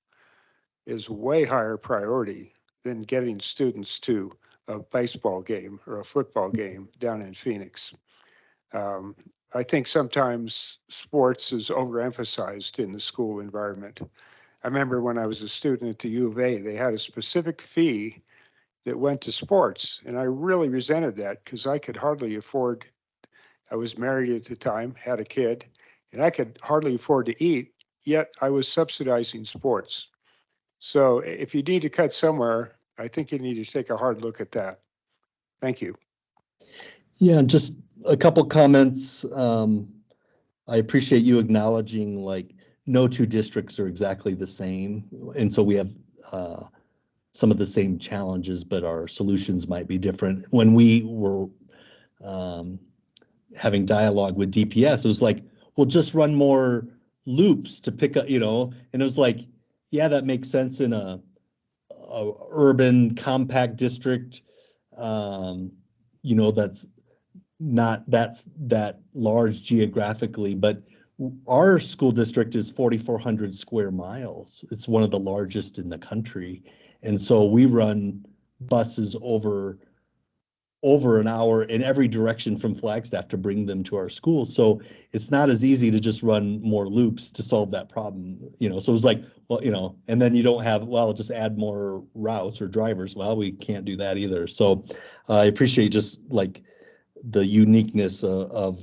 is way higher priority than getting students to a baseball game or a football game down in Phoenix. I think sometimes sports is overemphasized in the school environment. I remember when I was a student at the U of A, they had a specific fee that went to sports, and I really resented that because I could hardly afford. I was married at the time, had a kid, and I could hardly afford to eat, yet I was subsidizing sports. So if you need to cut somewhere, I think you need to take a hard look at that. Thank you. Yeah, just a couple comments. I appreciate you acknowledging like no two districts are exactly the same. And so we have some of the same challenges, but our solutions might be different. When we were having dialogue with DPS, it was like, well, just run more loops to pick up, and it was like, yeah, that makes sense in a urban compact district, that's not that large geographically, but our school district is 4,400 square miles. It's one of the largest in the country. And so we run buses over an hour in every direction from Flagstaff to bring them to our school. So it's not as easy to just run more loops to solve that problem, So it was like, well, and then you don't have, well, just add more routes or drivers. Well, we can't do that either. So I appreciate just like the uniqueness of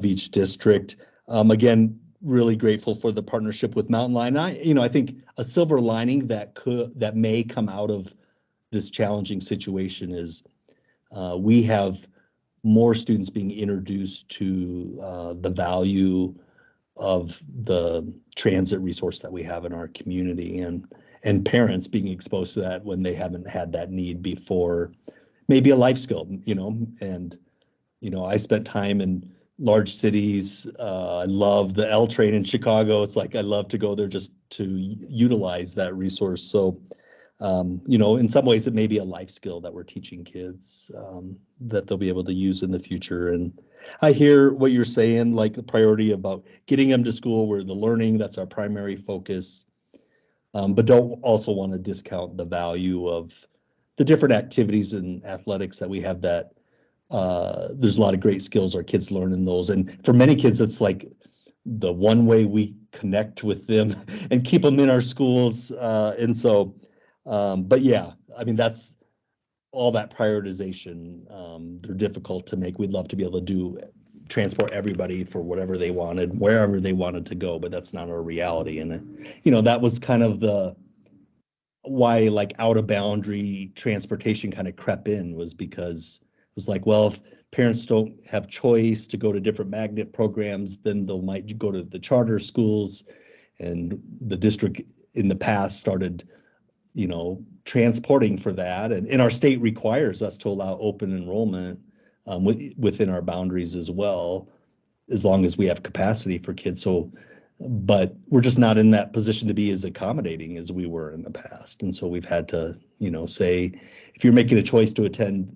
each district. Again, really grateful for the partnership with Mountain Line. I think a silver lining that may come out of this challenging situation is we have more students being introduced to the value of the transit resource that we have in our community, and parents being exposed to that when they haven't had that need before. Maybe a life skill, and I spent time in large cities. I love the L train in Chicago. It's like I love to go there just to utilize that resource. So in some ways it may be a life skill that we're teaching kids, that they'll be able to use in the future. And I hear what you're saying, like the priority about getting them to school where the learning, that's our primary focus. But don't also want to discount the value of the different activities and athletics that we have, that there's a lot of great skills our kids learn in those. And for many kids, it's like the one way we connect with them and keep them in our schools. And so, but yeah, I mean, that's all that prioritization. They're difficult to make. We'd love to be able to transport everybody for whatever they wanted, wherever they wanted to go, but that's not our reality. And, that was kind of the why like out of boundary transportation kind of crept in was because it was like, well, if parents don't have choice to go to different magnet programs, then they might go to the charter schools. And the district in the past started, transporting for that. And our state requires us to allow open enrollment within our boundaries as well, as long as we have capacity for kids. So, but we're just not in that position to be as accommodating as we were in the past. And so we've had to, say, if you're making a choice to attend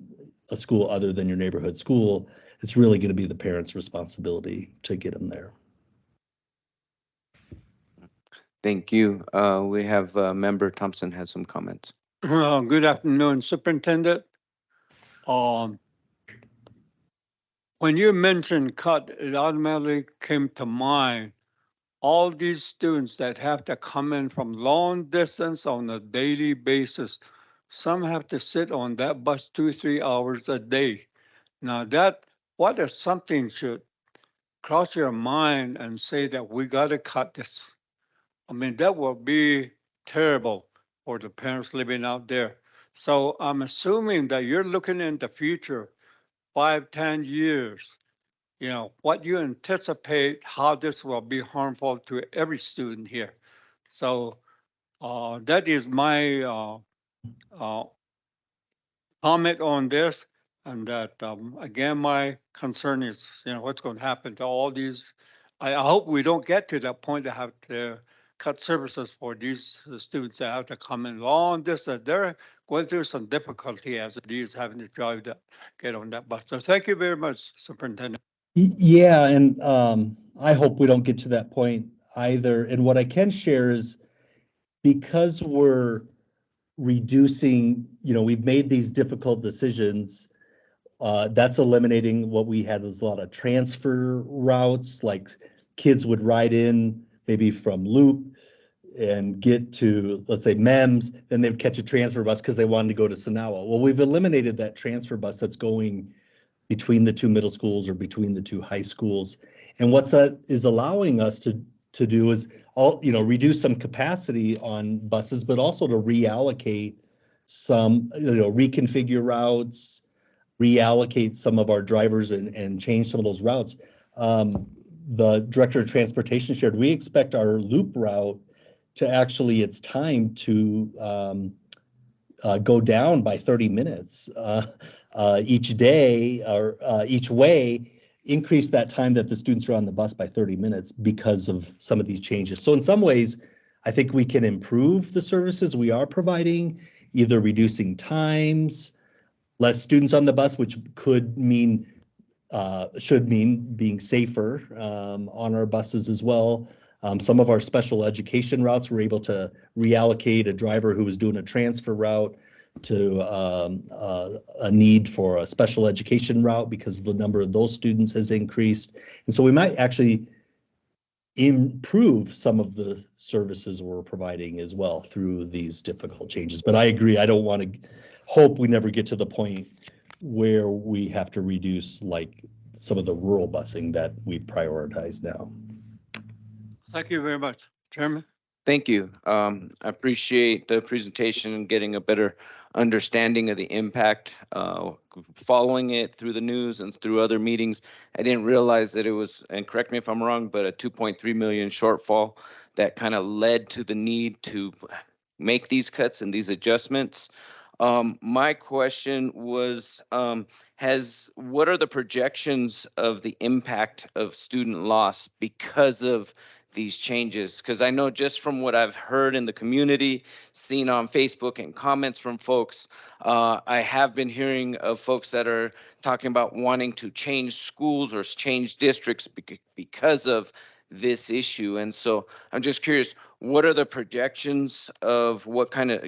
a school other than your neighborhood school, it's really going to be the parents' responsibility to get them there. Thank you. We have Member Thompson has some comments. Good afternoon, Superintendent. Um, when you mentioned cut, it automatically came to mind all these students that have to come in from long distance on a daily basis. Some have to sit on that bus 2-3 hours a day. Now what if something should cross your mind and say that we got to cut this? I mean, that will be terrible for the parents living out there. So I'm assuming that you're looking in the future, 5-10 years, what you anticipate how this will be harmful to every student here. So that is my uh, comment on this. And that, again, my concern is, what's going to happen to all these. I hope we don't get to that point to have to cut services for these students that have to come in long distance. They're going through some difficulty as it is having to get on that bus. So thank you very much, Superintendent. Yeah, and I hope we don't get to that point either. And what I can share is because we're reducing, we've made these difficult decisions. That's eliminating what we had was a lot of transfer routes, like kids would ride in maybe from Loop and get to, let's say, MEMS, then they'd catch a transfer bus because they wanted to go to Sanawa. Well, we've eliminated that transfer bus that's going between the two middle schools or between the two high schools. And what's that is allowing us to do is reduce some capacity on buses, but also to reallocate some, reconfigure routes, reallocate some of our drivers and change some of those routes. The Director of Transportation shared, we expect our loop route to actually, it's time to go down by 30 minutes each day or each way, increase that time that the students are on the bus by 30 minutes because of some of these changes. So in some ways, I think we can improve the services we are providing, either reducing times, less students on the bus, which could mean, should mean being safer on our buses as well. Some of our special education routes, we're able to reallocate a driver who was doing a transfer route to a need for a special education route because the number of those students has increased. And so we might actually improve some of the services we're providing as well through these difficult changes. But I agree, I don't want to hope we never get to the point where we have to reduce like some of the rural busing that we prioritize now. Thank you very much, Chairman. Thank you. I appreciate the presentation and getting a better understanding of the impact. Following it through the news and through other meetings, I didn't realize that it was, and correct me if I'm wrong, but a 2.3 million shortfall that kind of led to the need to make these cuts and these adjustments. My question was, what are the projections of the impact of student loss because of these changes? Because I know just from what I've heard in the community, seen on Facebook and comments from folks, I have been hearing of folks that are talking about wanting to change schools or change districts because of this issue. And so I'm just curious, what are the projections of what kind of,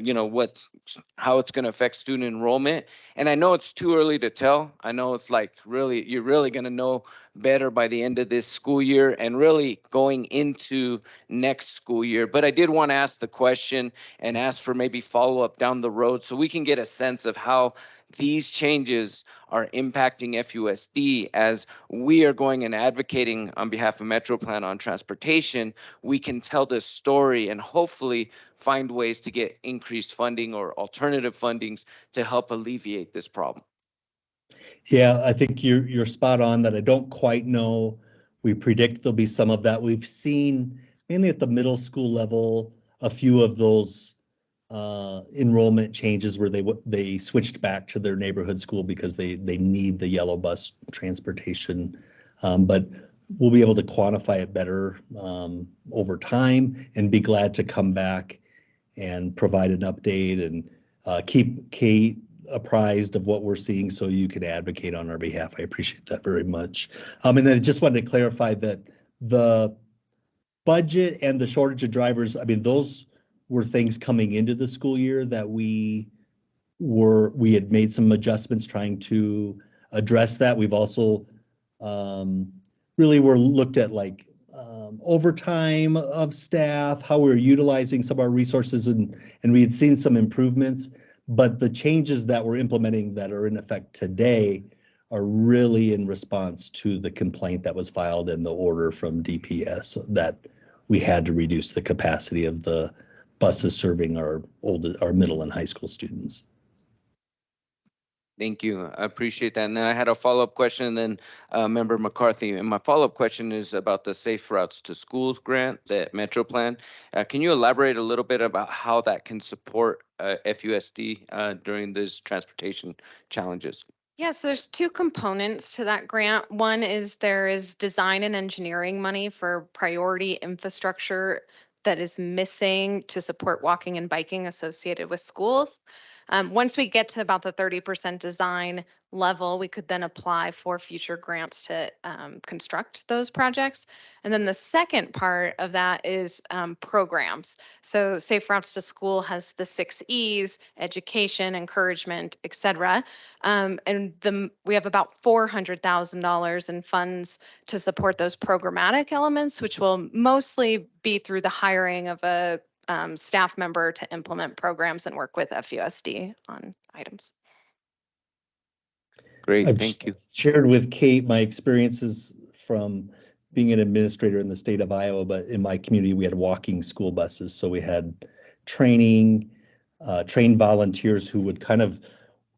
how it's going to affect student enrollment? And I know it's too early to tell. I know it's like you're really going to know better by the end of this school year and really going into next school year. But I did want to ask the question and ask for maybe follow-up down the road so we can get a sense of how these changes are impacting FUSD as we are going and advocating on behalf of MetroPlan on transportation. We can tell this story story and hopefully find ways to get increased funding or alternative fundings to help alleviate this problem. Yeah, I think you're spot on that. I don't quite know. We predict there'll be some of that. We've seen mainly at the middle school level a few of those enrollment changes where they switched back to their neighborhood school because they need the yellow bus transportation. But we'll be able to quantify it better over time and be glad to come back and provide an update and keep Kate apprised of what we're seeing so you can advocate on our behalf. I appreciate that very much. And then I just wanted to clarify that the budget and the shortage of drivers, I mean, those were things coming into the school year that we had made some adjustments trying to address that. We've also really were looked at like overtime of staff, how we were utilizing some of our resources, and we had seen some improvements. But the changes that we're implementing that are in effect today are really in response to the complaint that was filed in the order from DPS that we had to reduce the capacity of the buses serving our middle and high school students. Thank you. I appreciate that. And then I had a follow-up question, and then Member McCarthy. And my follow-up question is about the Safe Routes to Schools grant, that MetroPlan. Can you elaborate a little bit about how that can support FUSD during these transportation challenges? Yes, there's two components to that grant. One is there is design and engineering money for priority infrastructure that is missing to support walking and biking associated with schools. Once we get to about the 30% design level, we could then apply for future grants to construct those projects. And then the second part of that is programs. So Safe Routes to School has the 6 E's: education, encouragement, et cetera. And we have about $400,000 in funds to support those programmatic elements, which will mostly be through the hiring of a staff member to implement programs and work with FUSD on items. Great, I've thank you. shared with Kate my experiences from being an administrator in the state of Iowa, but in my community, we had walking school buses. So we had trained volunteers who would kind of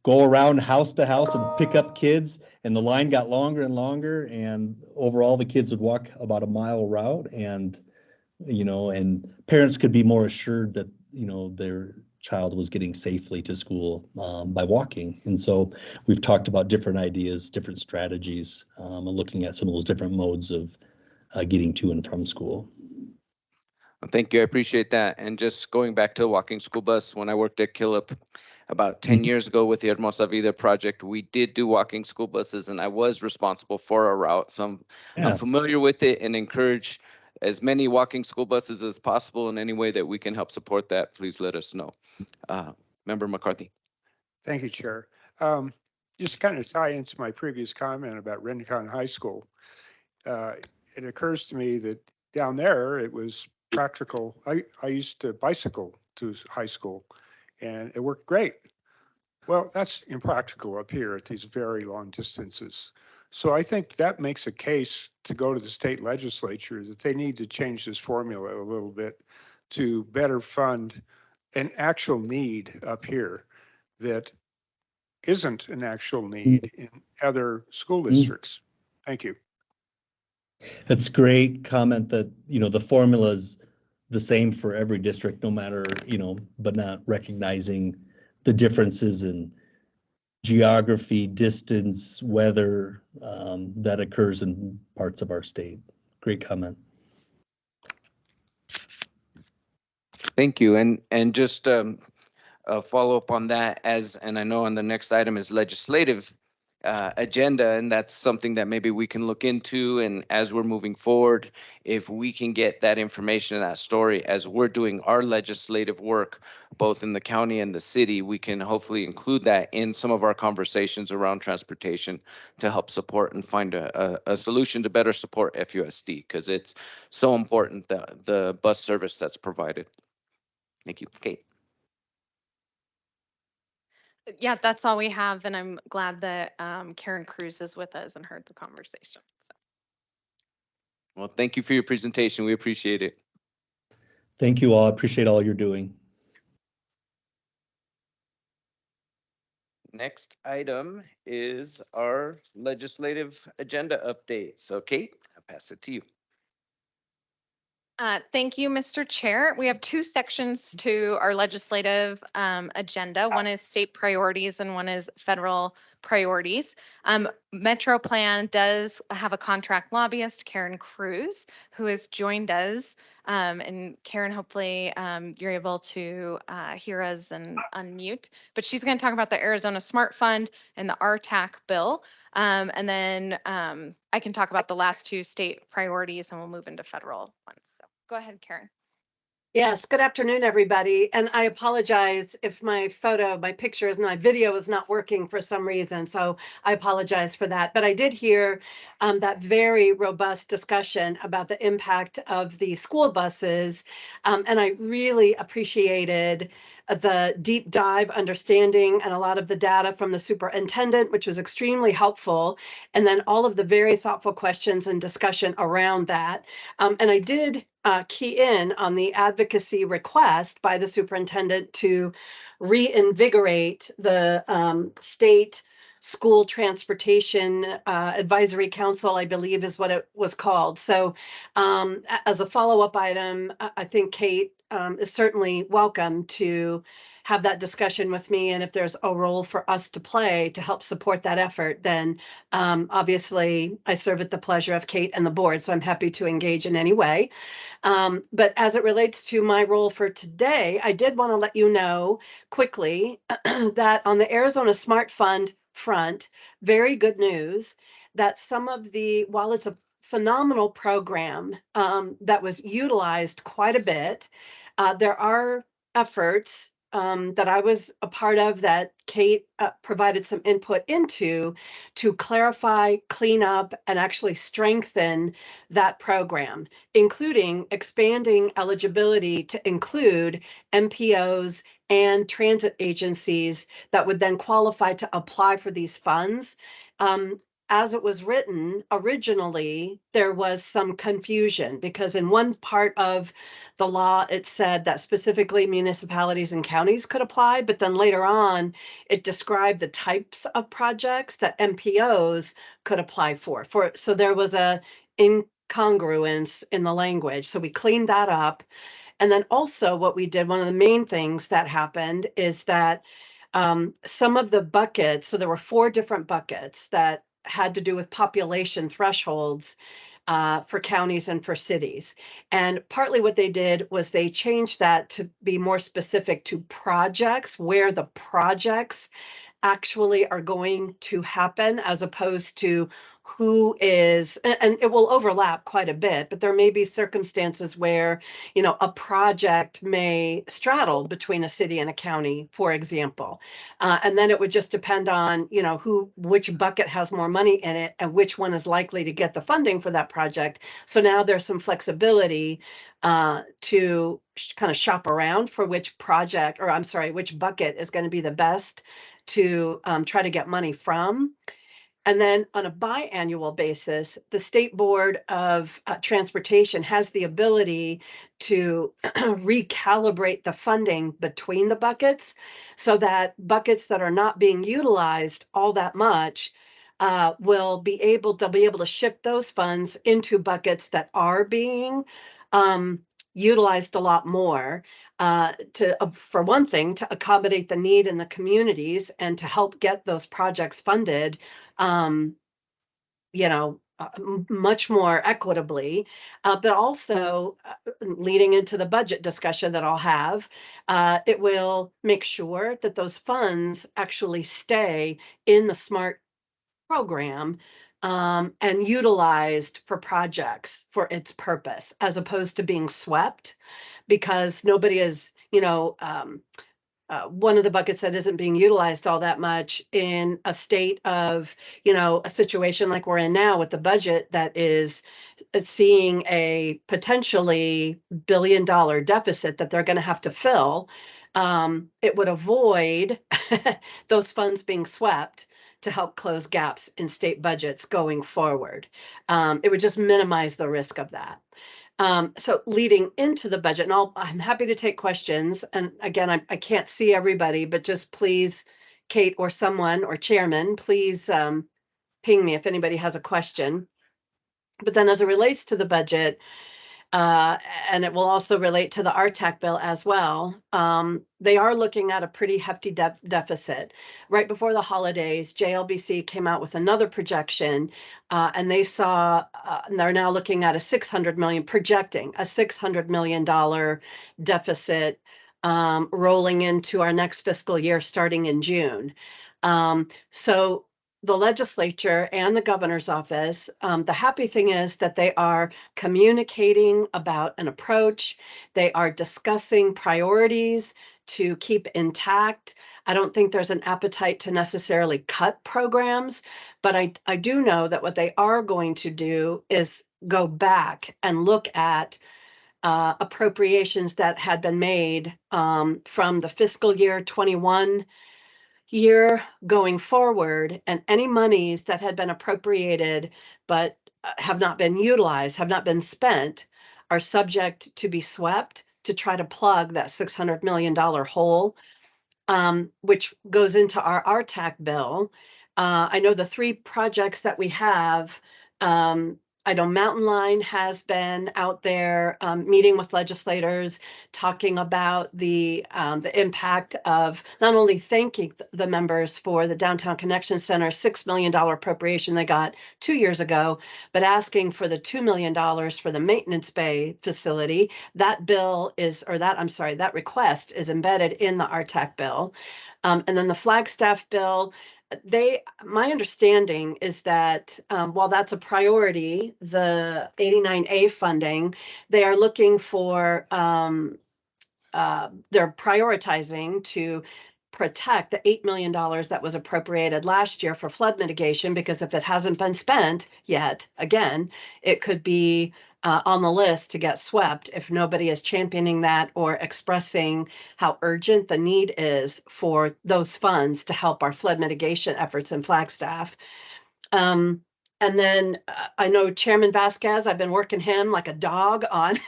go around house to house and pick up kids, and the line got longer and longer, and overall the kids would walk about a mile route, and and parents could be more assured that their child was getting safely to school by walking. And so we've talked about different ideas, different strategies, and looking at some of those different modes of getting to and from school. Thank you. I appreciate that. And just going back to the walking school bus, when I worked at Killip about 10 years ago with the Hermosa Vida project, we did do walking school buses, and I was responsible for a route. So I'm familiar with it and encourage as many walking school buses as possible. In any way that we can help support that, please let us know. Member McCarthy. Thank you, Chair. Just to kind of tie into my previous comment about Rincon High School, it occurs to me that down there it was practical. I used to bicycle to high school, and it worked great. Well, that's impractical up here at these very long distances. So I think that makes a case to go to the state legislature that they need to change this formula a little bit to better fund an actual need up here that isn't an actual need in other school districts. Thank you. That's great comment that, the formula is the same for every district, no matter, but not recognizing the differences in geography, distance, weather that occurs in parts of our state. Great comment. Thank you. And just a follow up on that, and I know on the next item is legislative agenda, and that's something that maybe we can look into. And as we're moving forward, if we can get that information and that story as we're doing our legislative work, both in the county and the city, we can hopefully include that in some of our conversations around transportation to help support and find a solution to better support FUSD, because it's so important, the bus service that's provided. Thank you. Kate. Yeah, that's all we have, and I'm glad that Karen Cruz is with us and heard the conversation. So. Well, thank you for your presentation. We appreciate it. Thank you all. I appreciate all you're doing. Next item is our legislative agenda update. So Kate, I pass it to you. Thank you, Mr. Chair. We have two sections to our legislative agenda. One is state priorities and one is federal priorities. MetroPlan does have a contract lobbyist, Karen Cruz, who has joined us. And Karen, hopefully you're able to hear us and unmute. But she's going to talk about the Arizona Smart Fund and the RTAC bill. And then I can talk about the last two state priorities and we'll move into federal ones. So go ahead, Karen. Yes, good afternoon, everybody. And I apologize if my picture my video is not working for some reason. So I apologize for that. But I did hear that very robust discussion about the impact of the school buses. And I really appreciated the deep dive understanding and a lot of the data from the superintendent, which was extremely helpful. And then all of the very thoughtful questions and discussion around that. And I did key in on the advocacy request by the superintendent to reinvigorate the state school transportation advisory council, I believe is what it was called. So as a follow-up item, I think Kate is certainly welcome to have that discussion with me. And if there's a role for us to play to help support that effort, then obviously I serve at the pleasure of Kate and the board. So I'm happy to engage in any way. But as it relates to my role for today, I did want to let you know quickly that on the Arizona Smart Fund front, very good news that while it's a phenomenal program that was utilized quite a bit, there are efforts that I was a part of that Kate provided some input into to clarify, clean up, and actually strengthen that program, including expanding eligibility to include MPOs and transit agencies that would then qualify to apply for these funds. As it was written originally, there was some confusion because in one part of the law, it said that specifically municipalities and counties could apply, but then later on, it described the types of projects that MPOs could apply for. So there was a incongruence in the language. So we cleaned that up. And then also what we did, one of the main things that happened is that some of the buckets, so there were 4 different buckets that had to do with population thresholds for counties and for cities. And partly what they did was they changed that to be more specific to projects, where the projects actually are going to happen, as opposed to who is, and it will overlap quite a bit, but there may be circumstances where, a project may straddle between a city and a county, for example. And then it would just depend on, which bucket has more money in it and which one is likely to get the funding for that project. So now there's some flexibility to kind of shop around for which which bucket is going to be the best to try to get money from. And then on a biannual basis, the State Board of Transportation has the ability to recalibrate the funding between the buckets so that buckets that are not being utilized all that much they'll be able to shift those funds into buckets that are being utilized a lot more for one thing, to accommodate the need in the communities and to help get those projects funded, much more equitably, but also leading into the budget discussion that I'll have, it will make sure that those funds actually stay in the SMART program and utilized for projects for its purpose, as opposed to being swept, because nobody is, one of the buckets that isn't being utilized all that much in a state of, a situation like we're in now with the budget that is seeing a potentially $1 billion deficit that they're going to have to fill. It would avoid those funds being swept to help close gaps in state budgets going forward. It would just minimize the risk of that. So leading into the budget, and I'm happy to take questions. And again, I can't see everybody, but just please, Kate or someone or chairman, please ping me if anybody has a question. But then as it relates to the budget, uh, and it will also relate to the RTAC bill as well. They are looking at a pretty hefty deficit. Right before the holidays, JLBC came out with another projection, and they saw, and they're now looking at projecting a $600 million deficit rolling into our next fiscal year starting in June. So the legislature and the governor's office, the happy thing is that they are communicating about an approach. They are discussing priorities to keep intact. I don't think there's an appetite to necessarily cut programs, but I do know that what they are going to do is go back and look at appropriations that had been made from the fiscal year 21 year going forward, and any monies that had been appropriated but have not been utilized, have not been spent, are subject to be swept to try to plug that $600 million hole, which goes into our RTAC bill. I know the three projects that we have. I know Mountain Line has been out there meeting with legislators, talking about the impact of not only thanking the members for the Downtown Connection Center $6 million appropriation they got 2 years ago, but asking for the $2 million for the maintenance bay facility. That bill is, or that, I'm sorry, that request is embedded in the RTAC bill. And then the Flagstaff bill, my understanding is that while that's a priority, the 89A funding, they are looking for, they're prioritizing to protect the $8 million that was appropriated last year for flood mitigation, because if it hasn't been spent yet, again, it could be on the list to get swept if nobody is championing that or expressing how urgent the need is for those funds to help our flood mitigation efforts in Flagstaff. And then I know Chairman Vasquez, I've been working him like a dog on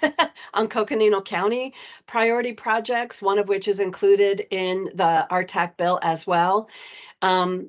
on Coconino County priority projects, one of which is included in the RTAC bill as well. Um,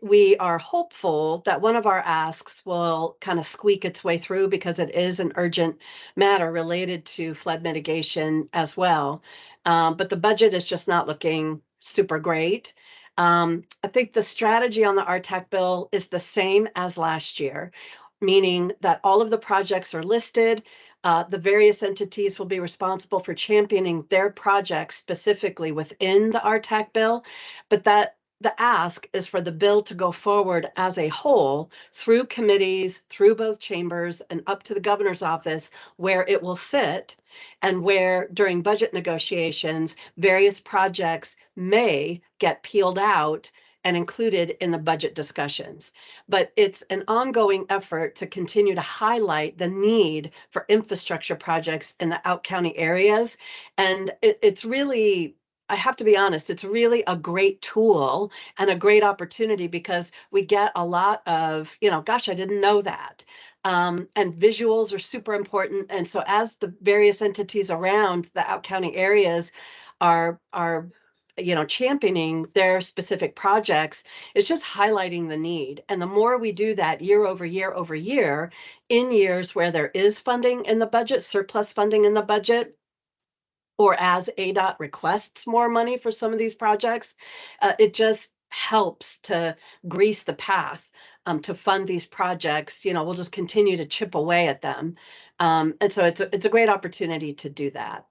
we are hopeful that one of our asks will kind of squeak its way through, because it is an urgent matter related to flood mitigation as well. But the budget is just not looking super great. I think the strategy on the RTAC bill is the same as last year, meaning that all of the projects are listed. The various entities will be responsible for championing their projects specifically within the RTAC bill, but that the ask is for the bill to go forward as a whole through committees, through both chambers, and up to the governor's office, where it will sit, and where during budget negotiations, various projects may get peeled out and included in the budget discussions. But it's an ongoing effort to continue to highlight the need for infrastructure projects in the out county areas. And it's really, I have to be honest, it's really a great tool and a great opportunity, because we get a lot of, gosh, I didn't know that. And visuals are super important. And so as the various entities around the out county areas are championing their specific projects, it's just highlighting the need. And the more we do that year over year over year, in years where there is funding in the budget, surplus funding in the budget, or as ADOT requests more money for some of these projects, it just helps to grease the path to fund these projects. We'll just continue to chip away at them. And so it's a great opportunity to do that.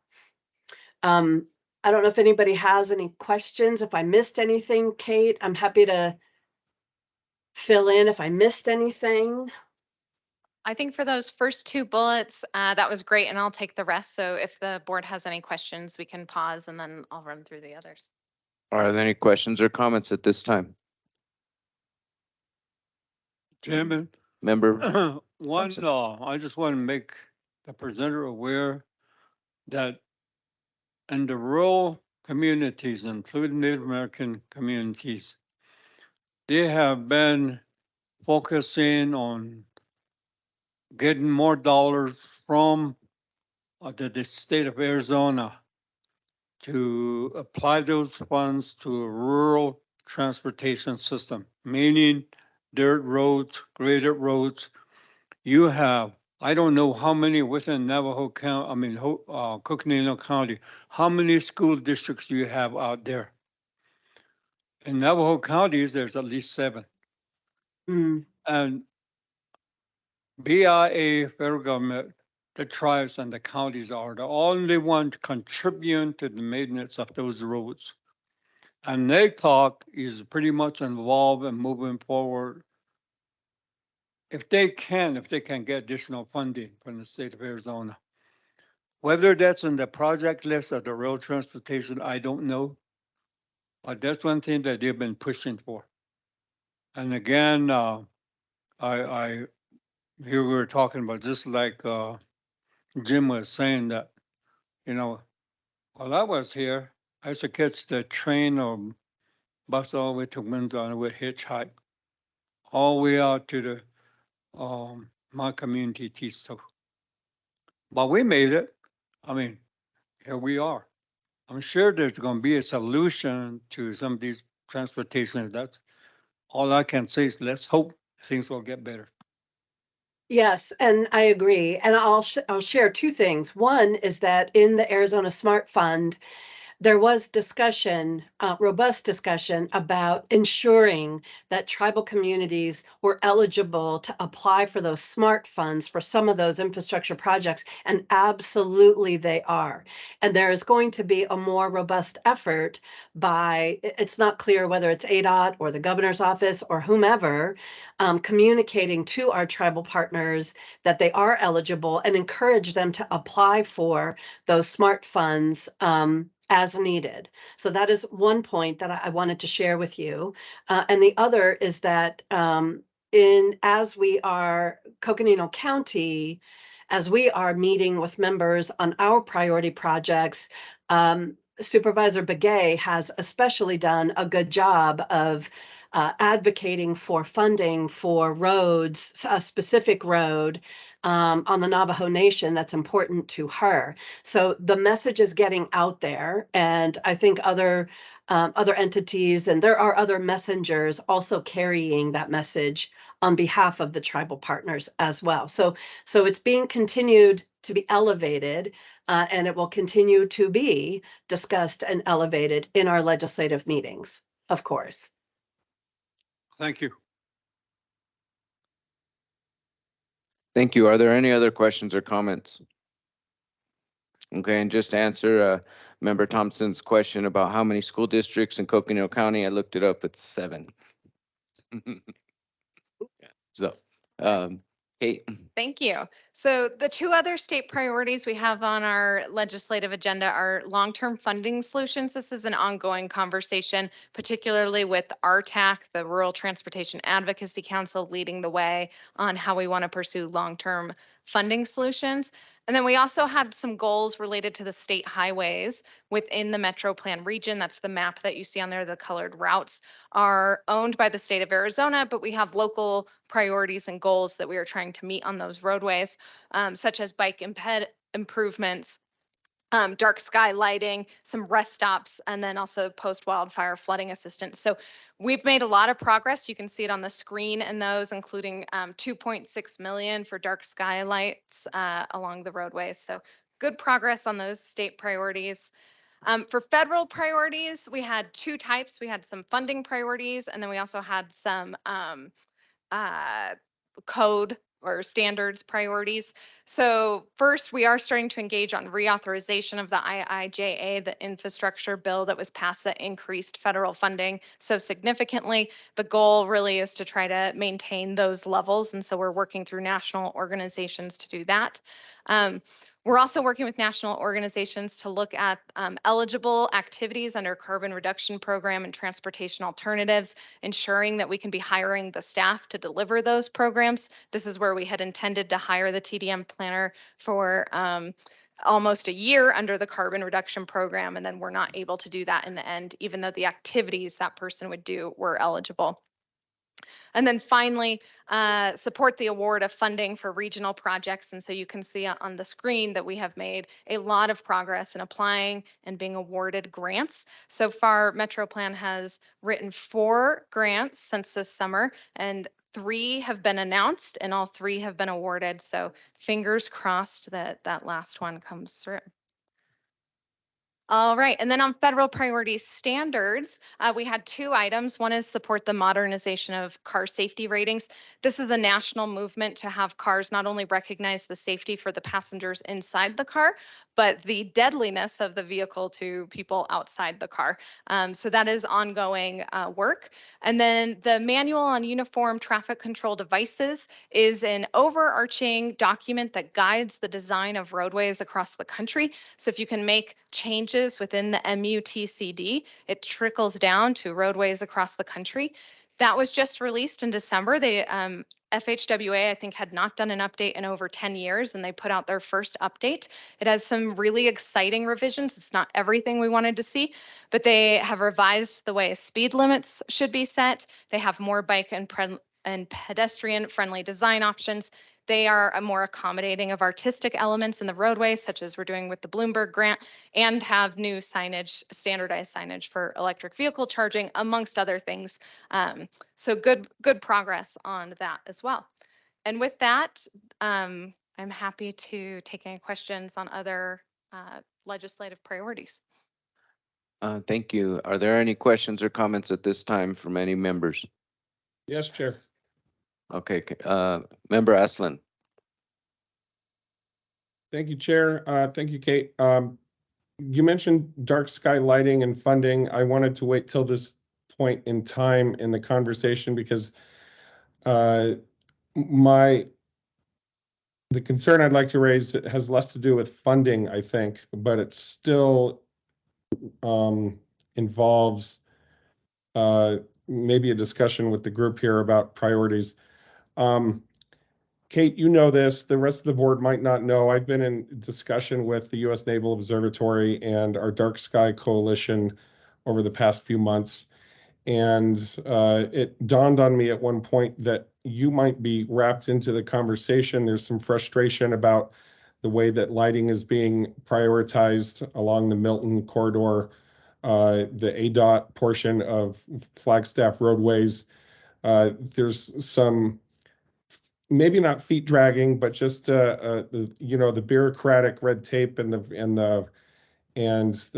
I don't know if anybody has any questions. If I missed anything, Kate, I'm happy to fill in if I missed anything. I think for those first two bullets, that was great, and I'll take the rest. So if the board has any questions, we can pause and then I'll run through the others. Are there any questions or comments at this time? Chairman, Member, one, Thompson. I just want to make the presenter aware that in the rural communities, including Native American communities, they have been focusing on getting more dollars from the state of Arizona to apply those funds to a rural transportation system, meaning dirt roads, graded roads. You have, I don't know how many within Navajo County, Coconino County, how many school districts do you have out there? In Navajo counties, there's at least 7. Mm. And BIA, federal government, the tribes and the counties are the only ones contributing to the maintenance of those roads. And NACOG is pretty much involved in moving forward. If they can get additional funding from the state of Arizona. Whether that's in the project list or the rail transportation, I don't know. But that's one thing that they've been pushing for. And again, I here we were talking about just like Jim was saying that, while I was here, I used to catch the train or bus all the way to Windsor and would hitchhike all the way out to the my community Tiso. But we made it. I mean, here we are. I'm sure there's going to be a solution to some of these transportation. That's all I can say is let's hope things will get better. Yes, and I agree. And I'll share two things. One is that in the Arizona Smart Fund, there was discussion, robust discussion about ensuring that tribal communities were eligible to apply for those smart funds for some of those infrastructure projects. And absolutely they are. And there is going to be a more robust effort by, it's not clear whether it's ADOT or the governor's office or whomever, communicating to our tribal partners that they are eligible and encourage them to apply for those smart funds as needed. So that is one point that I wanted to share with you. And the other is that as we are Coconino County, as we are meeting with members on our priority projects, Supervisor Begay has especially done a good job of advocating for funding for roads, a specific road on the Navajo Nation that's important to her. So the message is getting out there, and I think other entities and there are other messengers also carrying that message on behalf of the tribal partners as well. So it's being continued to be elevated, and it will continue to be discussed and elevated in our legislative meetings, of course. Thank you. Thank you. Are there any other questions or comments? Okay, and just to answer Member Thompson's question about how many school districts in Coconino County, I looked it up, it's 7. So, Kate. Thank you. So the two other state priorities we have on our legislative agenda are long-term funding solutions. This is an ongoing conversation, particularly with RTAC, the Rural Transportation Advocacy Council, leading the way on how we want to pursue long-term funding solutions. And then we also had some goals related to the state highways within the MetroPlan region. That's the map that you see on there. The colored routes are owned by the state of Arizona, but we have local priorities and goals that we are trying to meet on those roadways, such as bike improvements, dark sky lighting, some rest stops, and then also post-wildfire flooding assistance. So we've made a lot of progress. You can see it on the screen in those, including 2.6 million for dark sky lights along the roadways. So good progress on those state priorities. For federal priorities, we had 2 types. We had some funding priorities, and then we also had some code or standards priorities. So first, we are starting to engage on reauthorization of the IIJA, the infrastructure bill that was passed that increased federal funding so significantly. The goal really is to try to maintain those levels. And so we're working through national organizations to do that. We're also working with national organizations to look at eligible activities under carbon reduction program and transportation alternatives, ensuring that we can be hiring the staff to deliver those programs. This is where we had intended to hire the TDM planner for almost a year under the carbon reduction program, and then we're not able to do that in the end, even though the activities that person would do were eligible. And then finally, support the award of funding for regional projects. And so you can see on the screen that we have made a lot of progress in applying and being awarded grants. So far, MetroPlan has written 4 grants since this summer, and 3 have been announced and all 3 have been awarded. So fingers crossed that that last one comes through. All right, and then on federal priority standards, we had 2 items. One is support the modernization of car safety ratings. This is a national movement to have cars not only recognize the safety for the passengers inside the car, but the deadliness of the vehicle to people outside the car. So that is ongoing work. And then the manual on uniform traffic control devices is an overarching document that guides the design of roadways across the country. So if you can make changes within the MUTCD, it trickles down to roadways across the country. That was just released in December. They FHWA, I think, had not done an update in over 10 years, and they put out their first update. It has some really exciting revisions. It's not everything we wanted to see, but they have revised the way speed limits should be set. They have more bike and pedestrian-friendly design options. They are more accommodating of artistic elements in the roadway, such as we're doing with the Bloomberg grant, and have new signage, standardized signage for electric vehicle charging, amongst other things. So good progress on that as well. And with that, I'm happy to take any questions on other legislative priorities. Thank you. Are there any questions or comments at this time from any members? Yes, Chair. Okay, Member Aslan. Thank you, Chair. Thank you, Kate. You mentioned dark sky lighting and funding. I wanted to wait till this point in time in the conversation because the concern I'd like to raise has less to do with funding, I think, but it still involves maybe a discussion with the group here about priorities. Kate, you know this, the rest of the board might not know. I've been in discussion with the U.S. Naval Observatory and our Dark Sky Coalition over the past few months. And it dawned on me at one point that you might be wrapped into the conversation. There's some frustration about the way that lighting is being prioritized along the Milton corridor, the ADOT portion of Flagstaff roadways. There's some, maybe not feet dragging, but just the bureaucratic red tape and the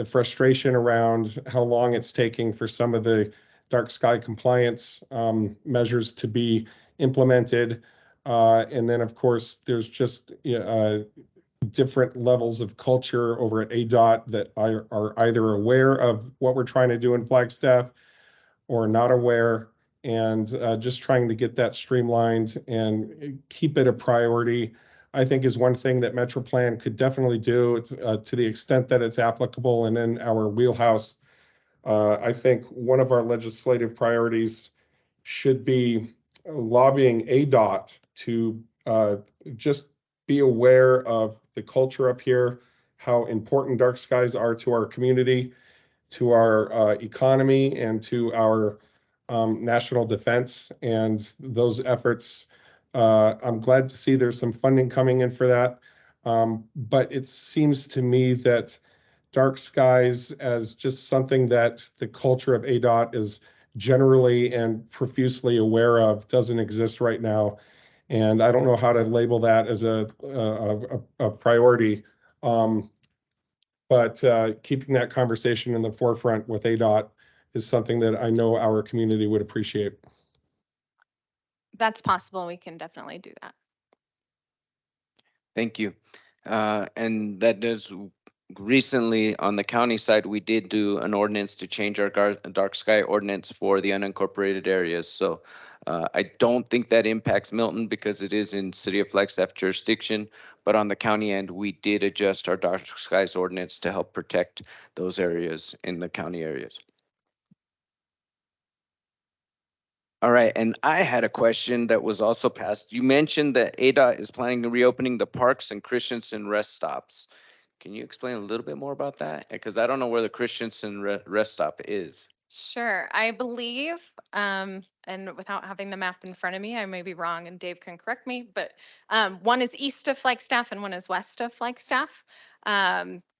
frustration around how long it's taking for some of the dark sky compliance measures to be implemented. And then, of course, there's just different levels of culture over at ADOT that are either aware of what we're trying to do in Flagstaff or not aware, and just trying to get that streamlined and keep it a priority, I think, is one thing that MetroPlan could definitely do to the extent that it's applicable and in our wheelhouse. I think one of our legislative priorities should be lobbying ADOT to just be aware of the culture up here, how important dark skies are to our community, to our economy, and to our national defense and those efforts. I'm glad to see there's some funding coming in for that. But it seems to me that dark skies as just something that the culture of ADOT is generally and profusely aware of doesn't exist right now. And I don't know how to label that as a priority. But keeping that conversation in the forefront with ADOT is something that I know our community would appreciate. That's possible. We can definitely do that. Thank you. And that does, recently on the county side, we did do an ordinance to change our dark sky ordinance for the unincorporated areas. So I don't think that impacts Milton because it is in City of Flagstaff jurisdiction, but on the county end, we did adjust our dark skies ordinance to help protect those areas in the county areas. All right, and I had a question that was also passed. You mentioned that ADOT is planning on reopening the parks and Christensen rest stops. Can you explain a little bit more about that? Because I don't know where the Christensen rest stop is. Sure. I believe, and without having the map in front of me, I may be wrong and Dave can correct me, but one is east of Flagstaff and one is west of Flagstaff.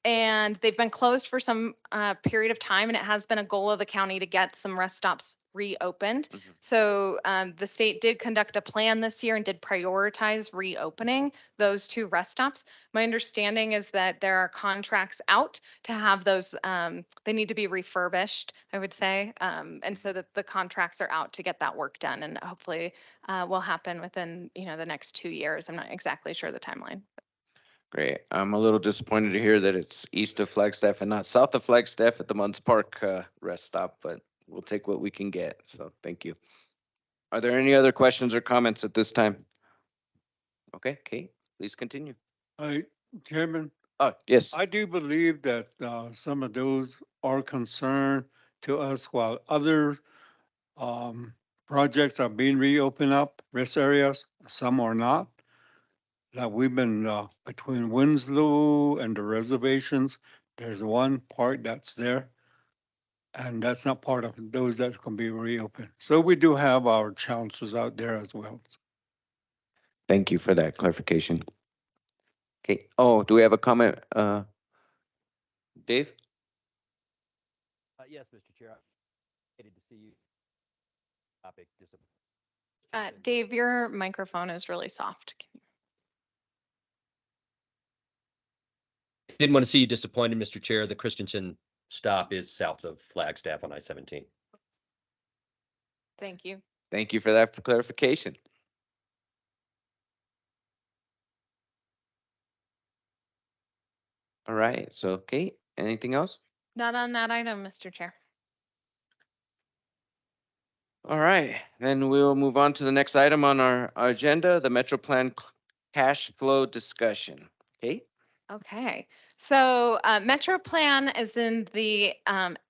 And they've been closed for some period of time, and it has been a goal of the county to get some rest stops reopened. Mhm. So the state did conduct a plan this year and did prioritize reopening those two rest stops. My understanding is that there are contracts out to have those, they need to be refurbished, I would say. And so that the contracts are out to get that work done and hopefully will happen within, the next 2 years. I'm not exactly sure the timeline. Great. I'm a little disappointed to hear that it's east of Flagstaff and not south of Flagstaff at the Munns Park rest stop, but we'll take what we can get. So thank you. Are there any other questions or comments at this time? Okay, Kate, please continue. Chairman, Oh, yes. I do believe that some of those are concerned to us while other projects are being reopened up, rest areas, some are not. That we've been between Winslow and the reservations, there's one part that's there. And that's not part of those that can be reopened. So we do have our challenges out there as well. Thank you for that clarification. Okay. Oh, do we have a comment, Dave? Yes, Mr. Chair. Excited to see you. Topic Dave, your microphone is really soft. Didn't want to see you disappointed, Mr. Chair. The Christensen stop is south of Flagstaff on I-17. Thank you. Thank you for that clarification. All right. So, Kate, anything else? Not on that item, Mr. Chair. All right, then we'll move on to the next item on our agenda, the MetroPlan cash flow discussion. Kate? Okay, so MetroPlan is in the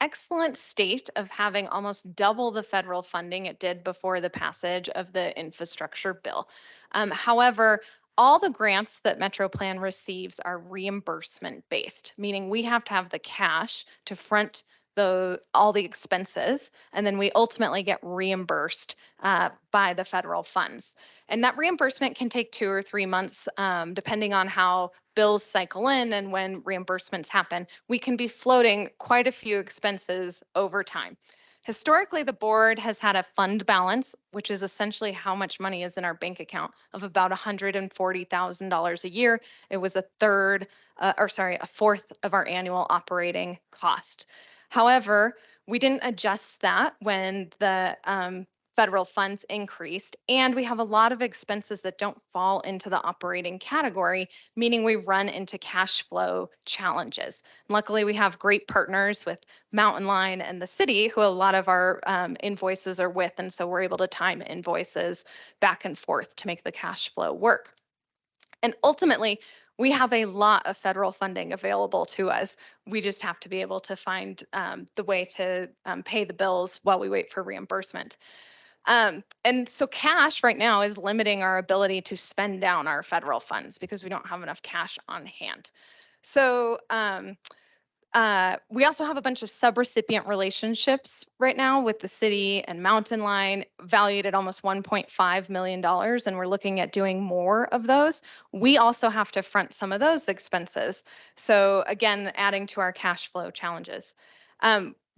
excellent state of having almost double the federal funding it did before the passage of the infrastructure bill. However, all the grants that MetroPlan receives are reimbursement based, meaning we have to have the cash to front all the expenses, and then we ultimately get reimbursed by the federal funds. And that reimbursement can take 2 or 3 months, depending on how bills cycle in and when reimbursements happen. We can be floating quite a few expenses over time. Historically, the board has had a fund balance, which is essentially how much money is in our bank account, of about $140,000 a year. It was a fourth of our annual operating cost. However, we didn't adjust that when the federal funds increased, and we have a lot of expenses that don't fall into the operating category, meaning we run into cash flow challenges. Luckily, we have great partners with Mountain Line and the city, who a lot of our invoices are with, and so we're able to time invoices back and forth to make the cash flow work. And ultimately, we have a lot of federal funding available to us. We just have to be able to find the way to pay the bills while we wait for reimbursement. And so cash right now is limiting our ability to spend down our federal funds because we don't have enough cash on hand. So we also have a bunch of subrecipient relationships right now with the city and Mountain Line, valued at almost $1.5 million, and we're looking at doing more of those. We also have to front some of those expenses. So again, adding to our cash flow challenges.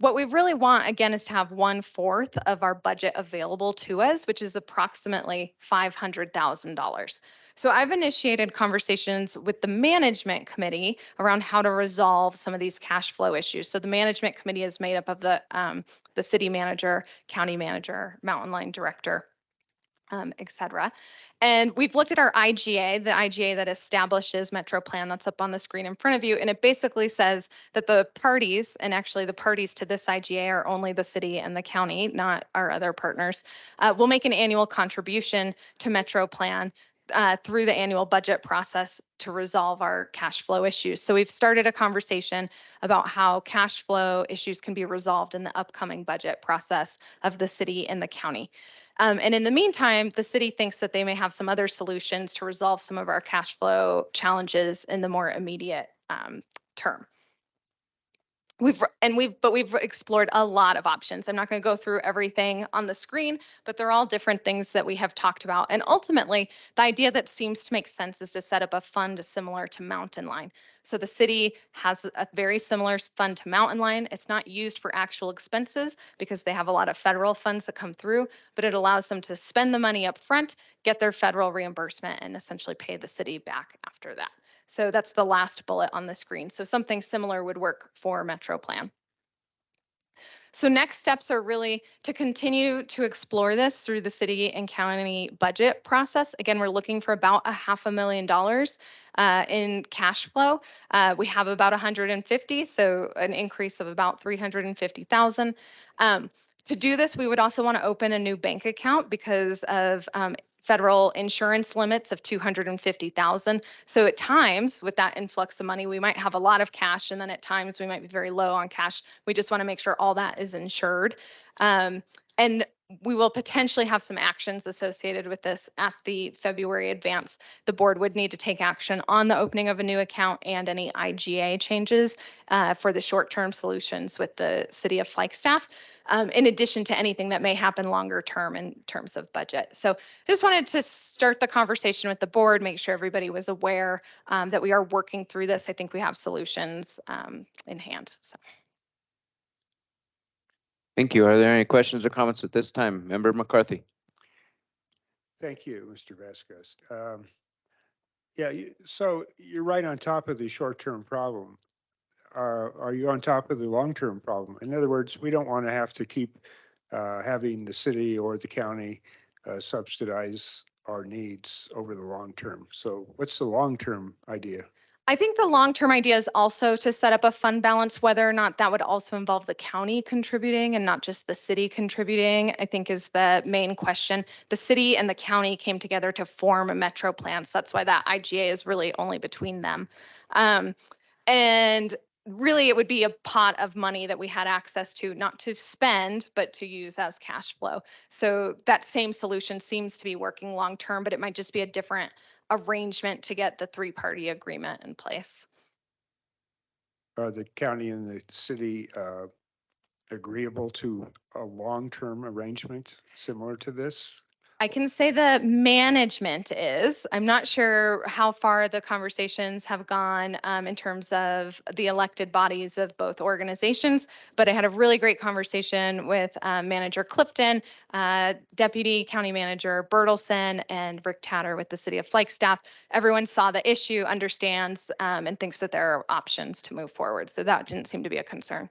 What we really want, again, is to have 1/4 of our budget available to us, which is approximately $500,000. So I've initiated conversations with the management committee around how to resolve some of these cash flow issues. So the management committee is made up of the city manager, county manager, Mountain Line director, et cetera. And we've looked at our IGA, the IGA that establishes MetroPlan, that's up on the screen in front of you. And it basically says that the parties, and actually the parties to this IGA are only the city and the county, not our other partners, will make an annual contribution to MetroPlan through the annual budget process to resolve our cash flow issues. So we've started a conversation about how cash flow issues can be resolved in the upcoming budget process of the city and the county. And in the meantime, the city thinks that they may have some other solutions to resolve some of our cash flow challenges in the more immediate term. We've explored a lot of options. I'm not going to go through everything on the screen, but they're all different things that we have talked about. And ultimately, the idea that seems to make sense is to set up a fund similar to Mountain Line. So the city has a very similar fund to Mountain Line. It's not used for actual expenses because they have a lot of federal funds that come through, but it allows them to spend the money up front, get their federal reimbursement, and essentially pay the city back after that. So that's the last bullet on the screen. So something similar would work for MetroPlan. So next steps are really to continue to explore this through the city and county budget process. Again, we're looking for about $500,000 in cash flow. We have about 150, so an increase of about 350,000. To do this, we would also want to open a new bank account because of federal insurance limits of 250,000. So at times with that influx of money, we might have a lot of cash, and then at times we might be very low on cash. We just want to make sure all that is insured. And we will potentially have some actions associated with this at the February advance. The board would need to take action on the opening of a new account and any IGA changes for the short-term solutions with the city of Flagstaff, in addition to anything that may happen longer term in terms of budget. So I just wanted to start the conversation with the board, make sure everybody was aware that we are working through this. I think we have solutions in hand. So. Thank you. Are there any questions or comments at this time? Member McCarthy. Thank you, Mr. Vasquez. Yeah, so you're right on top of the short-term problem. Are you on top of the long-term problem? In other words, we don't want to have to keep having the city or the county subsidize our needs over the long term. So what's the long-term idea? I think the long-term idea is also to set up a fund balance, whether or not that would also involve the county contributing and not just the city contributing, I think is the main question. The city and the county came together to form a MetroPlan, so that's why that IGA is really only between them. And really it would be a pot of money that we had access to, not to spend, but to use as cash flow. So that same solution seems to be working long-term, but it might just be a different arrangement to get the three-party agreement in place. Are the county and the city agreeable to a long-term arrangement similar to this? I can say the management is. I'm not sure how far the conversations have gone in terms of the elected bodies of both organizations, but I had a really great conversation with Manager Clifton, Deputy County Manager Bertelson, and Rick Tatter with the City of Flagstaff. Everyone saw the issue, understands, and thinks that there are options to move forward. So that didn't seem to be a concern.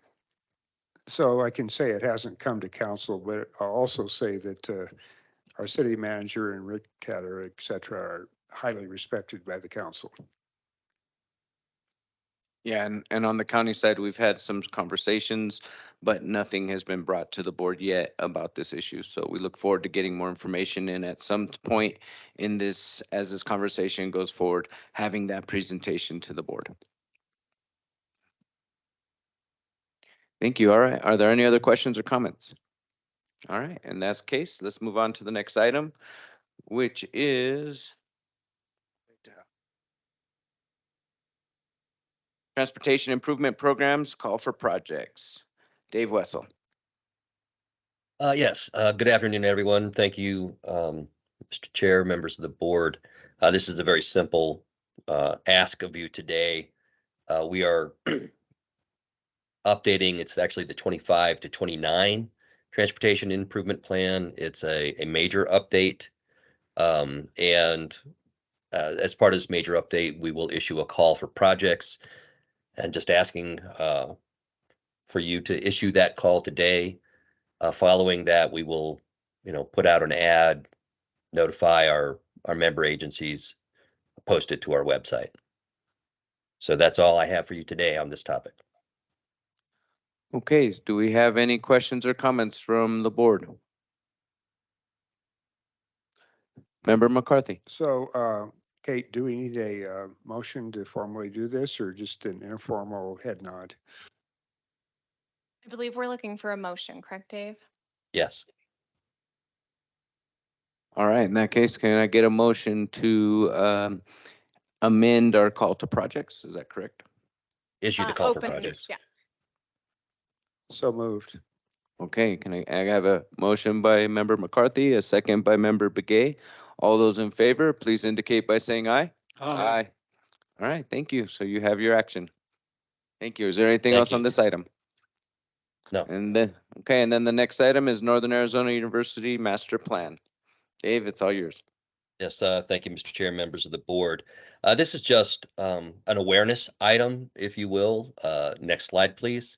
So I can say it hasn't come to council, but I'll also say that our city manager and Rick Tatter, et cetera, are highly respected by the council. Yeah, and on the county side, we've had some conversations, but nothing has been brought to the board yet about this issue. So we look forward to getting more information, and at some point in this, as this conversation goes forward, having that presentation to the board. Thank you. All right. Are there any other questions or comments? All right. In that case, let's move on to the next item, which is Transportation Improvement Programs, Call for Projects. Dave Wessel. Yes, good afternoon, everyone. Thank you, Mr. Chair, members of the board. This is a very simple ask of you today. We are updating, it's actually the 25 to 29 Transportation Improvement Plan. It's a major update. And as part of this major update, we will issue a call for projects, and just asking for you to issue that call today. Following that, we will, put out an ad, notify our member agencies, post it to our website. So that's all I have for you today on this topic. Okay, do we have any questions or comments from the board? Member McCarthy. So, Kate, do we need a motion to formally do this or just an informal head nod? I believe we're looking for a motion, correct, Dave? Yes. All right, in that case, can I get a motion to amend our call to projects? Is that correct? Issue the call for Open, projects. yeah. So moved. Okay, I have a motion by member McCarthy, a second by member Begay. All those in favor, please indicate by saying aye. Aye. All right, thank you. So you have your action. Thank you. Is there anything Thank else on you. this item? No. And then, okay, and then the next item is Northern Arizona University Master Plan. Dave, it's all yours. Yes, thank you, Mr. Chair, members of the board. This is just an awareness item, if you will. Next slide, please.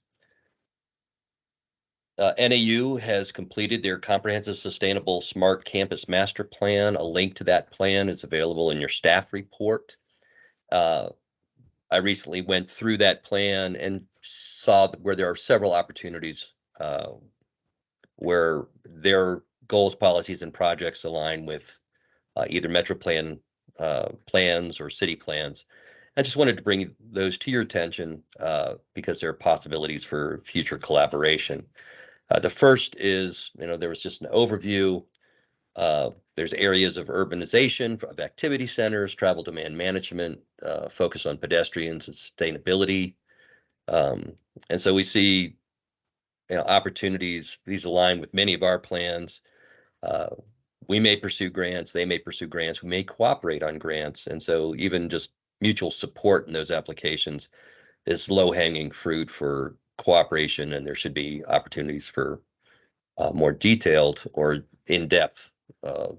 NAU has completed their comprehensive sustainable smart campus master plan. A link to that plan is available in your staff report. I recently went through that plan and saw where there are several opportunities where their goals, policies, and projects align with either MetroPlan plans or city plans. I just wanted to bring those to your attention because there are possibilities for future collaboration. The first is, there was just an overview. There's areas of urbanization, of activity centers, travel demand management, focus on pedestrians and sustainability. And so we see, opportunities. These align with many of our plans. Uh, we may pursue grants, they may pursue grants, we may cooperate on grants. And so even just mutual support in those applications is low-hanging fruit for cooperation, and there should be opportunities for more detailed or in-depth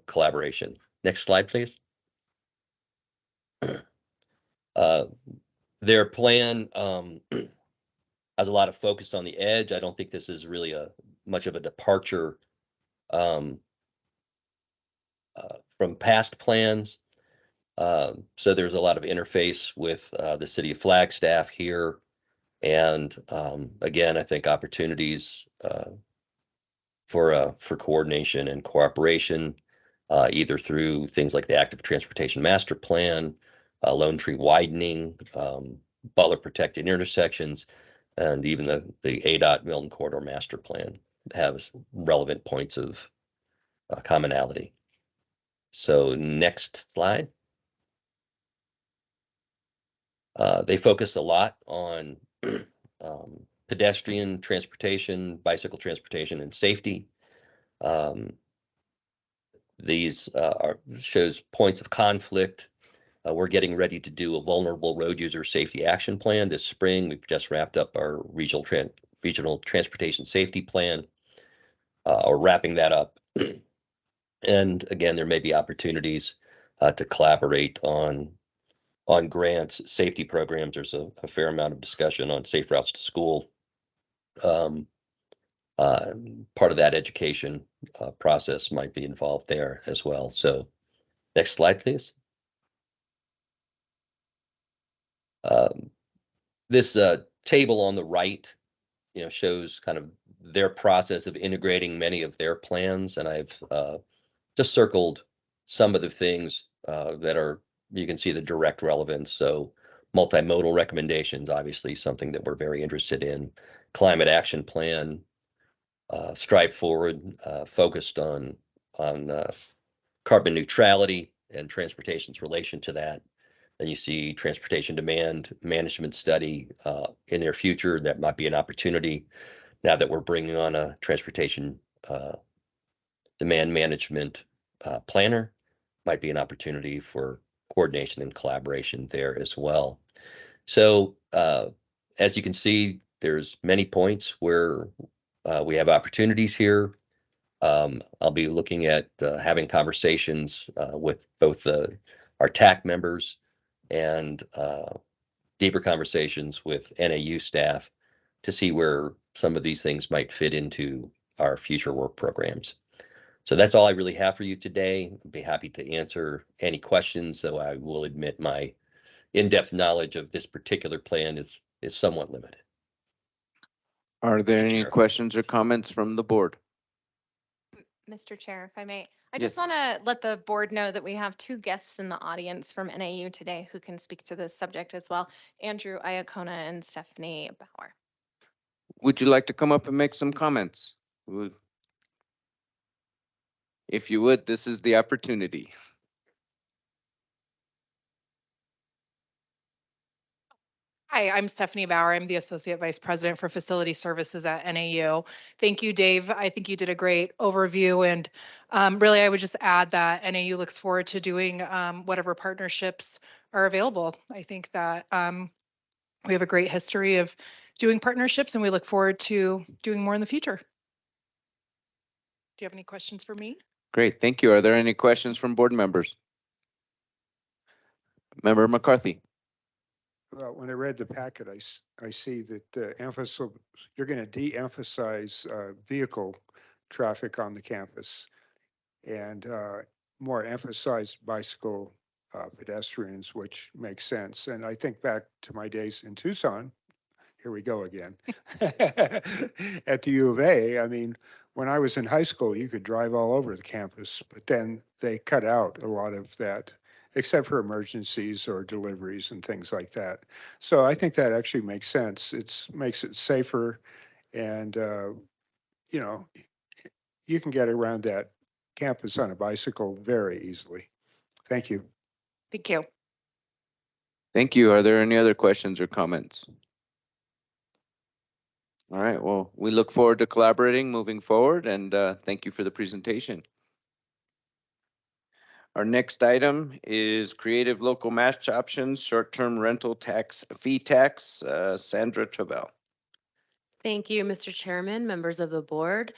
collaboration. Next slide, please. Uh, their plan has a lot of focus on the edge. I don't think this is really much of a departure um, from past plans. So there's a lot of interface with the city of Flagstaff here. And again, I think opportunities for coordination and cooperation, either through things like the Active Transportation Master Plan, Lone Tree widening, Butler protected intersections, and even the ADOT Milton Corridor Master Plan has relevant points of commonality. So next slide. They focus a lot on pedestrian transportation, bicycle transportation, and safety. These shows points of conflict. We're getting ready to do a vulnerable road user safety action plan this spring. We've just wrapped up our regional transportation safety plan, or wrapping that up. And again, there may be opportunities to collaborate on grants, safety programs. There's a fair amount of discussion on safe routes to school. Um, Part of that education process might be involved there as well. So next slide, please. This table on the right, shows kind of their process of integrating many of their plans. And I've just circled some of the things that you can see the direct relevance. So multimodal recommendations, obviously something that we're very interested in. Climate action plan, strive forward, focused on carbon neutrality and transportation's relation to that. Then you see transportation demand management study in their future. That might be an opportunity now that we're bringing on a transportation demand management planner. Might be an opportunity for coordination and collaboration there as well. So as you can see, there's many points where we have opportunities here. I'll be looking at having conversations with both our TAC members and deeper conversations with NAU staff to see where some of these things might fit into our future work programs. So that's all I really have for you today. I'd be happy to answer any questions, though I will admit my in-depth knowledge of this particular plan is somewhat limited. Are there Mr. any Chair. questions or comments from the board? Mr. Chair, if I may, I Yes. just want to let the board know that we have two guests in the audience from NAU today who can speak to this subject as well, Andrew Iacona and Stephanie Bauer. Would you like to come up and make some comments? If you would, this is the opportunity. Hi, I'm Stephanie Bauer. I'm the Associate Vice President for Facility Services at NAU. Thank you, Dave. I think you did a great overview. And really, I would just add that NAU looks forward to doing whatever partnerships are available. I think that we have a great history of doing partnerships, and we look forward to doing more in the future. Do you have any questions for me? Great, thank you. Are there any questions from board members? Member McCarthy. Well, when I read the packet, I see that emphasis, you're going to de-emphasize vehicle traffic on the campus and more emphasize bicycle pedestrians, which makes sense. And I think back to my days in Tucson, here we go again. At the U of A, I mean, when I was in high school, you could drive all over the campus, but then they cut out a lot of that, except for emergencies or deliveries and things like that. So I think that actually makes sense. Makes it safer, and you know, you can get around that campus on a bicycle very easily. Thank you. Thank you. Thank you. Are there any other questions or comments? All right, well, we look forward to collaborating moving forward, and thank you for the presentation. Our next item is creative local match options, short-term rental tax, fee tax. Sandra Travell. Thank you, Mr. Chairman, members of the board.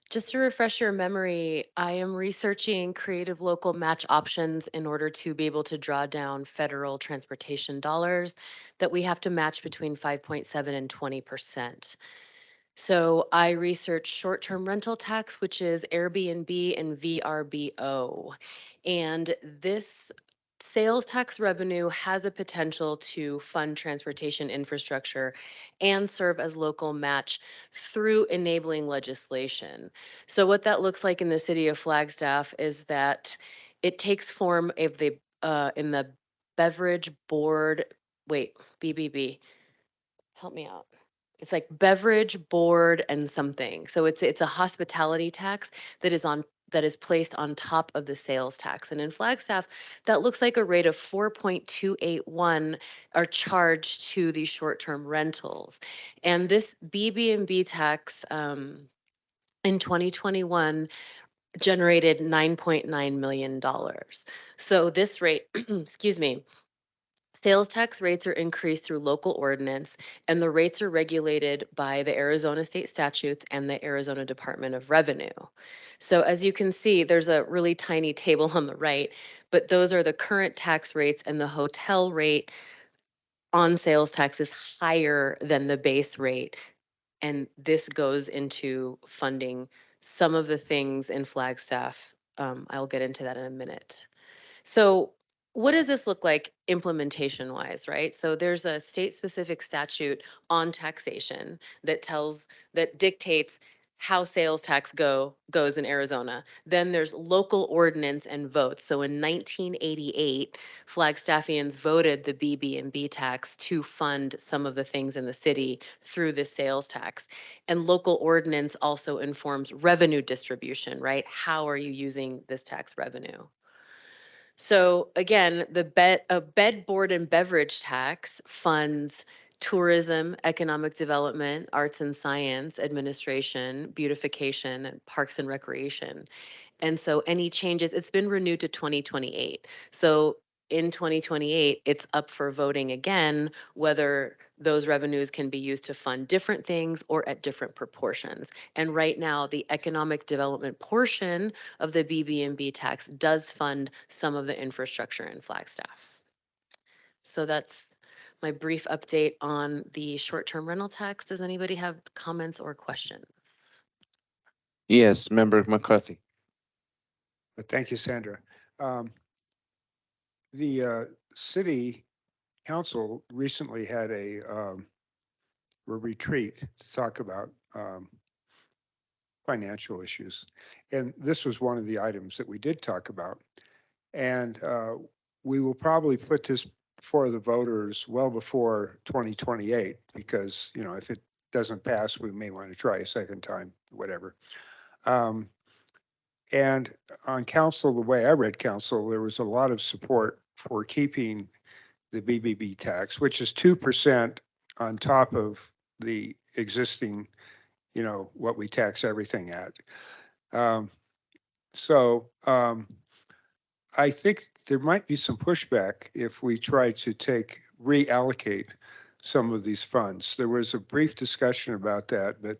Just to refresh your memory, I am researching creative local match options in order to be able to draw down federal transportation dollars that we have to match between 5.7 and 20%. So I researched short-term rental tax, which is Airbnb and VRBO. And this sales tax revenue has a potential to fund transportation infrastructure and serve as local match through enabling legislation. So what that looks like in the city of Flagstaff is that it takes form of the in the beverage board, BBB, help me out. It's like beverage board and something. So it's a hospitality tax that is placed on top of the sales tax. And in Flagstaff, that looks like a rate of 4.281 are charged to these short-term rentals. And this BB&B tax in 2021 generated $9.9 million. So this rate, excuse me, sales tax rates are increased through local ordinance, and the rates are regulated by the Arizona state statutes and the Arizona Department of Revenue. So as you can see, there's a really tiny table on the right, but those are the current tax rates, and the hotel rate on sales tax is higher than the base rate. And this goes into funding some of the things in Flagstaff. I'll get into that in a minute. So what does this look like implementation wise, right? So there's a state specific statute on taxation that dictates how sales tax goes in Arizona. Then there's local ordinance and votes. So in 1988, Flagstaffians voted the BB&B tax to fund some of the things in the city through the sales tax. And local ordinance also informs revenue distribution, right? How are you using this tax revenue? So again, a bed, board, and beverage tax funds tourism, economic development, arts and science, administration, beautification, and parks and recreation. And so any changes, it's been renewed to 2028. So in 2028, it's up for voting again, whether those revenues can be used to fund different things or at different proportions. And right now, the economic development portion of the BB&B tax does fund some of the infrastructure in Flagstaff. So that's my brief update on the short-term rental tax. Does anybody have comments or questions? Yes, Member McCarthy. Thank you, Sandra. The city council recently had a retreat to talk about financial issues. And this was one of the items that we did talk about. And we will probably put this for the voters well before 2028, because, you know, if it doesn't pass, we may want to try a second time, whatever. And on council, the way I read council, there was a lot of support for keeping the BBB tax, which is 2% on top of the existing, what we tax everything at. Um, so I think there might be some pushback if we try to reallocate some of these funds. There was a brief discussion about that, but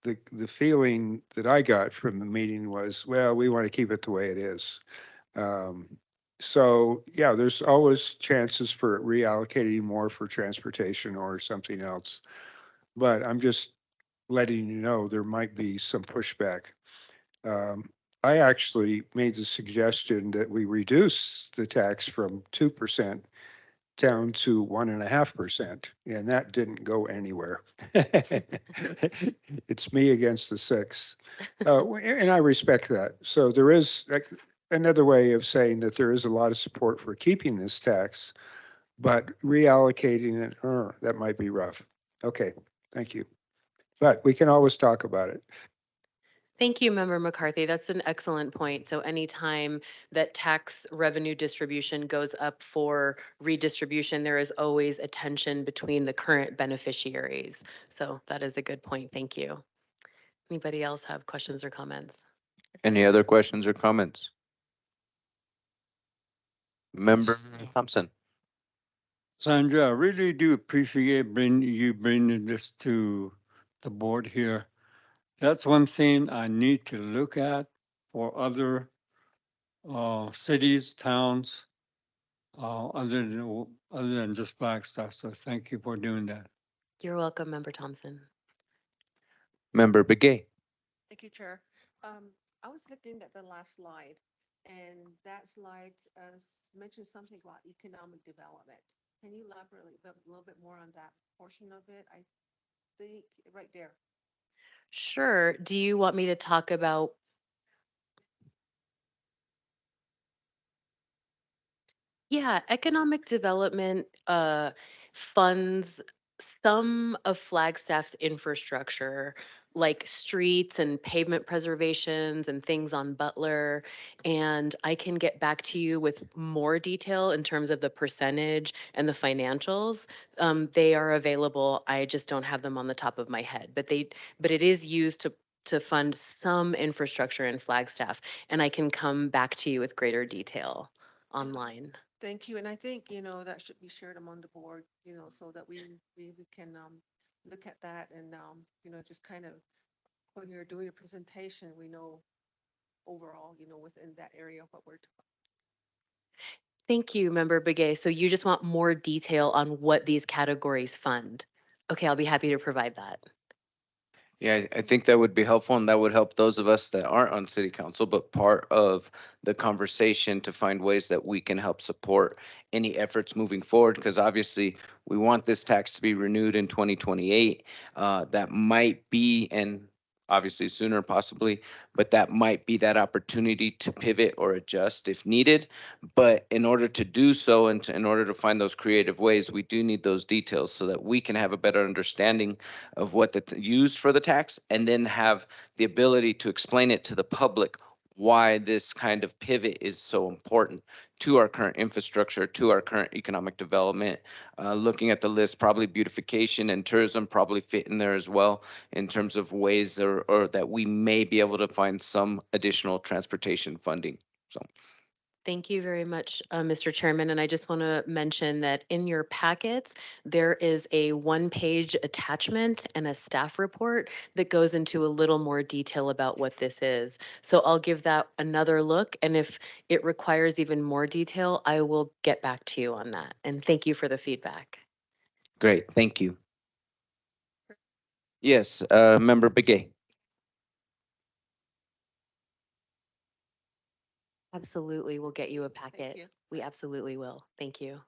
the feeling that I got from the meeting was, well, we want to keep it the way it is. Um, so yeah, there's always chances for reallocating more for transportation or something else. But I'm just letting you know there might be some pushback. Um, I actually made the suggestion that we reduce the tax from 2% down to 1.5%, and that didn't go anywhere. It's me against the six. And I respect that. So there is another way of saying that there is a lot of support for keeping this tax, but reallocating it, that might be rough. Okay, thank you. But we can always talk about it. Thank you, Member McCarthy. That's an excellent point. So anytime that tax revenue distribution goes up for redistribution, there is always a tension between the current beneficiaries. So that is a good point. Thank you. Anybody else have questions or comments? Any other questions or comments? Member Thompson. Sandra, I really do appreciate you bringing this to the board here. That's one thing I need to look at for other cities, towns, other than just Flagstaff. So thank you for doing that. You're welcome, Member Thompson. Member Begay. Thank you, Chair. I was looking at the last slide, and that slide mentioned something about economic development. Can you elaborate a little bit more on that portion of it? I think right there. Sure. Do you want me to talk about? Yeah, economic development funds some of Flagstaff's infrastructure, like streets and pavement preservations and things on Butler. And I can get back to you with more detail in terms of the percentage and the financials. They are available. I just don't have them on the top of my head, but it is used to fund some infrastructure in Flagstaff, and I can come back to you with greater detail online. Thank you. And I think, that should be shared among the board, so that we can look at that and, just kind of when you're doing a presentation, we know overall, within that area what we're talking. Thank you, Member Begay. So you just want more detail on what these categories fund? Okay, I'll be happy to provide that. Yeah, I think that would be helpful, and that would help those of us that aren't on city council, but part of the conversation to find ways that we can help support any efforts moving forward, because obviously we want this tax to be renewed in 2028. That might be, and obviously sooner possibly, but that might be that opportunity to pivot or adjust if needed. But in order to do so and in order to find those creative ways, we do need those details so that we can have a better understanding of what used for the tax, and then have the ability to explain it to the public why this kind of pivot is so important to our current infrastructure, to our current economic development. Looking at the list, probably beautification and tourism probably fit in there as well in terms of ways or that we may be able to find some additional transportation funding. So. Thank you very much, Mr. Chairman. And I just want to mention that in your packets, there is a one-page attachment and a staff report that goes into a little more detail about what this is. So I'll give that another look. And if it requires even more detail, I will get back to you on that. And thank you for the feedback. Great, thank you. Yes, Member Begay. Absolutely, we'll get you a Thank packet. you. We absolutely will. Thank you.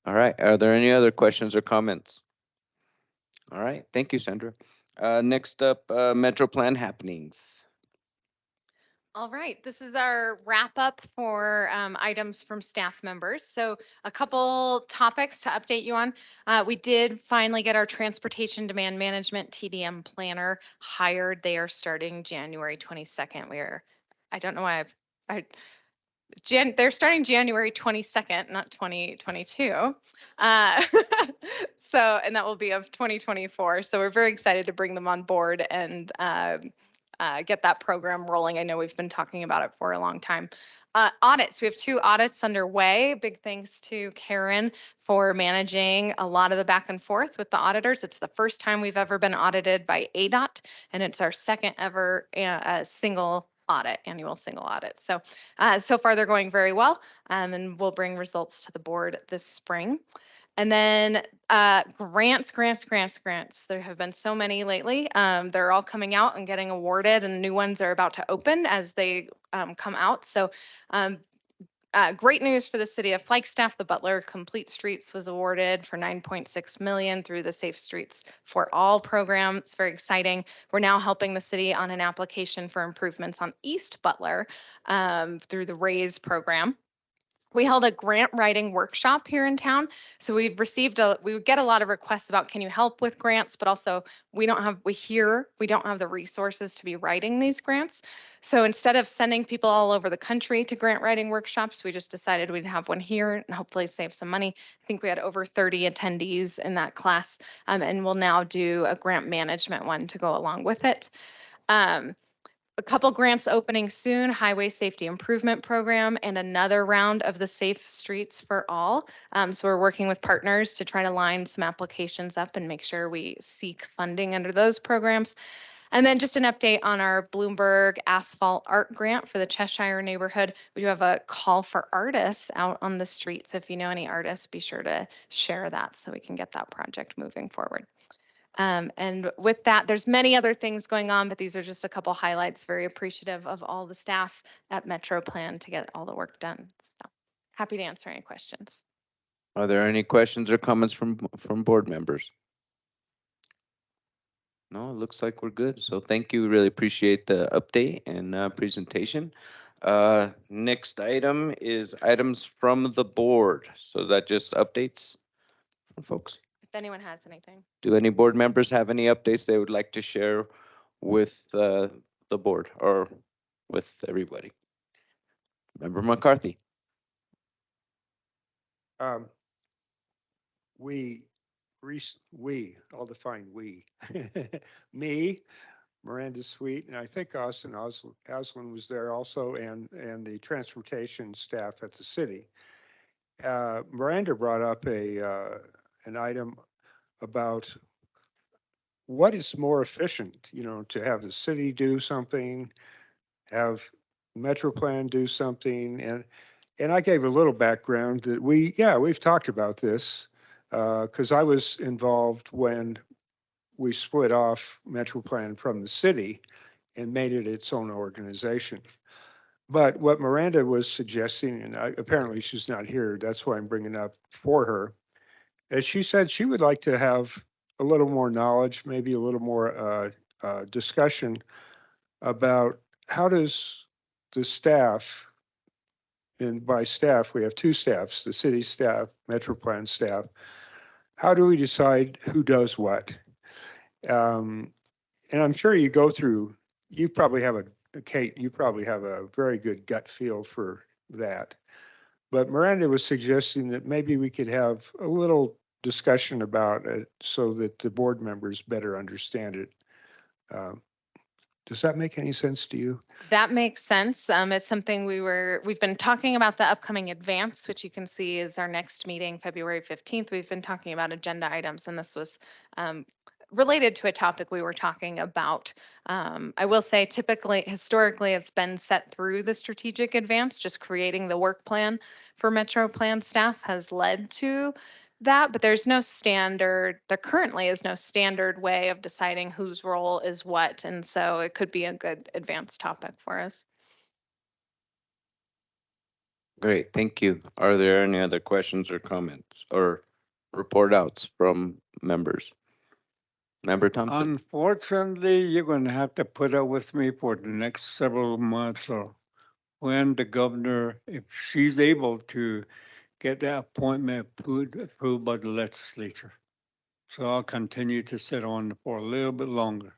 All right, are there any other questions or comments? All right, thank you, Sandra. Next up, MetroPlan happenings. All right, this is our wrap up for items from staff members. So a couple topics to update you on. We did finally get our transportation demand management TDM planner hired. They are starting January 22nd. I don't know why I They're starting January 22nd, not 2022. Uh, so, and that will be of 2024. So we're very excited to bring them on board and get that program rolling. I know we've been talking about it for a long time. Audits, we have 2 audits underway. Big thanks to Karen for managing a lot of the back and forth with the auditors. It's the first time we've ever been audited by ADOT, and it's our second ever single audit, annual single audit. So, so far they're going very well, and we'll bring results to the board this spring. And then grants. There have been so many lately. They're all coming out and getting awarded, and new ones are about to open as they come out. So um, great news for the city of Flagstaff. The Butler Complete Streets was awarded for 9.6 million through the Safe Streets for All program. It's very exciting. We're now helping the city on an application for improvements on East Butler through the RAISE program. We held a grant writing workshop here in town. So we would get a lot of requests about, can you help with grants? But also we don't have the resources to be writing these grants. So instead of sending people all over the country to grant writing workshops, we just decided we'd have one here and hopefully save some money. I think we had over 30 attendees in that class, and we'll now do a grant management one to go along with it. A couple grants opening soon, Highway Safety Improvement Program, and another round of the Safe Streets for All. So we're working with partners to try to line some applications up and make sure we seek funding under those programs. And then just an update on our Bloomberg Asphalt Art Grant for the Cheshire neighborhood. We do have a call for artists out on the streets. If you know any artists, be sure to share that so we can get that project moving forward. And with that, there's many other things going on, but these are just a couple highlights. Very appreciative of all the staff at MetroPlan to get all the work done. So happy to answer any questions. Are there any questions or comments from board members? No, it looks like we're good. So thank you. We really appreciate the update and presentation. Next item is items from the board. So that just updates from folks. If anyone has anything. Do any board members have any updates they would like to share with the board or with everybody? Member McCarthy. I'll define we, me, Miranda Sweet, and I think Austin Aslan was there also, and the transportation staff at the city. Miranda brought up an item about what is more efficient, to have the city do something, have MetroPlan do something, and I gave a little background that we've talked about this because I was involved when we split off MetroPlan from the city and made it its own organization. But what Miranda was suggesting, and apparently she's not here, that's why I'm bringing up for her, is she said she would like to have a little more knowledge, maybe a little more discussion about how does the staff, and by staff, we have 2 staffs, the city staff, MetroPlan staff, how do we decide who does what? And I'm sure you probably have Kate, you probably have a very good gut feel for that. But Miranda was suggesting that maybe we could have a little discussion about it so that the board members better understand it. Does that make any sense to you? That makes sense. It's something we've been talking about the upcoming advance, which you can see is our next meeting, February 15th. We've been talking about agenda items, and this was related to a topic we were talking about. I will say historically, it's been set through the strategic advance, just creating the work plan for MetroPlan staff has led to that, but there currently is no standard way of deciding whose role is what. And so it could be a good advanced topic for us. Great, thank you. Are there any other questions or comments or report outs from members? Member Thompson? Unfortunately, you're going to have to put up with me for the next several months or when the governor, if she's able to get that appointment approved by the legislature. So I'll continue to sit on for a little bit longer.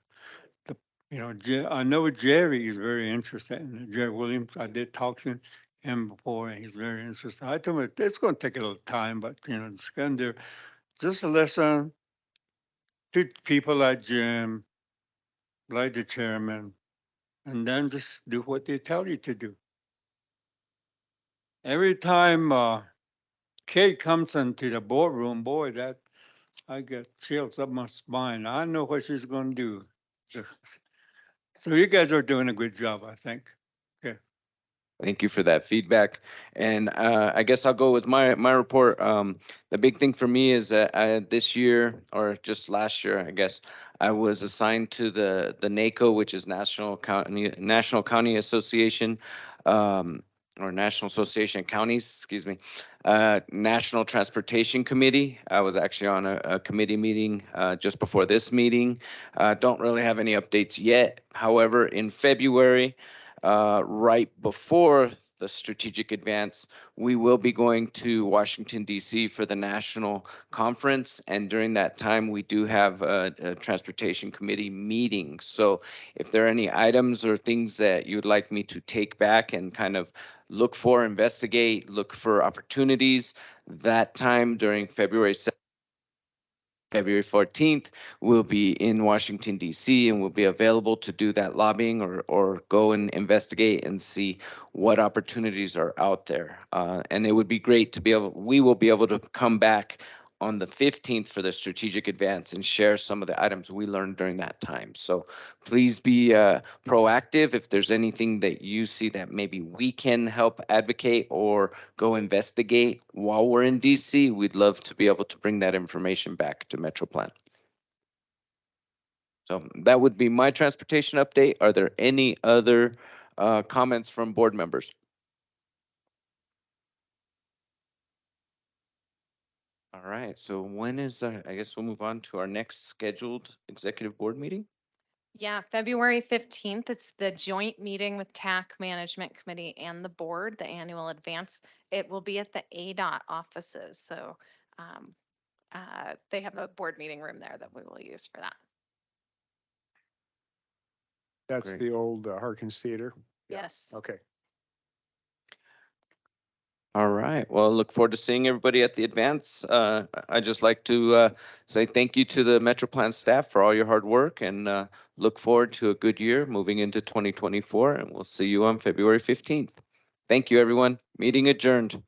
I know Jerry is very interested in it. Jerry Williams. I did talk to him. him before, and he's very interested. I told him it's going to take a little time, but just go in there, just listen to people like Jim, like the chairman, and then just do what they tell you to do. Every time Kate comes into the boardroom, boy, that I get chills up my spine. I know what she's going to do. So you guys are doing a good job, I think. Okay. Thank you for that feedback. And I guess I'll go with my report. The big thing for me is that this year, or just last year, I guess, I was assigned to the NACO, which is National County Association, or National Association of Counties, excuse me, National Transportation Committee. I was actually on a committee meeting just before this meeting. Don't really have any updates yet. However, in February, right before the strategic advance, we will be going to Washington, D.C. for the national conference. And during that time, we do have a transportation committee meeting. So if there are any items or things that you'd like me to take back and kind of look for, investigate, look for opportunities, that time during February 7th, February 14th, we'll be in Washington, D.C., and we'll be available to do that lobbying or go and investigate and see what opportunities are out there. And it would be great to be able, we will be able to come back on the 15th for the strategic advance and share some of the items we learned during that time. So please be proactive. If there's anything that you see that maybe we can help advocate or go investigate while we're in DC, we'd love to be able to bring that information back to MetroPlan. So that would be my transportation update. Are there any other comments from board members? All right, so when is, I guess we'll move on to our next scheduled executive board meeting? Yeah, February 15th, it's the joint meeting with TAC Management Committee and the board, the annual advance. It will be at the ADOT offices. So they have a board meeting room there that we will use for that. That's Great. the old Harkins Theater. Yeah. Yes. Okay. All right. Well, look forward to seeing everybody at the advance. I'd just like to say thank you to the MetroPlan staff for all your hard work and look forward to a good year moving into 2024. And we'll see you on February 15th. Thank you, everyone. Meeting adjourned.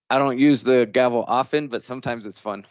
I don't use the gavel often, but sometimes it's fun.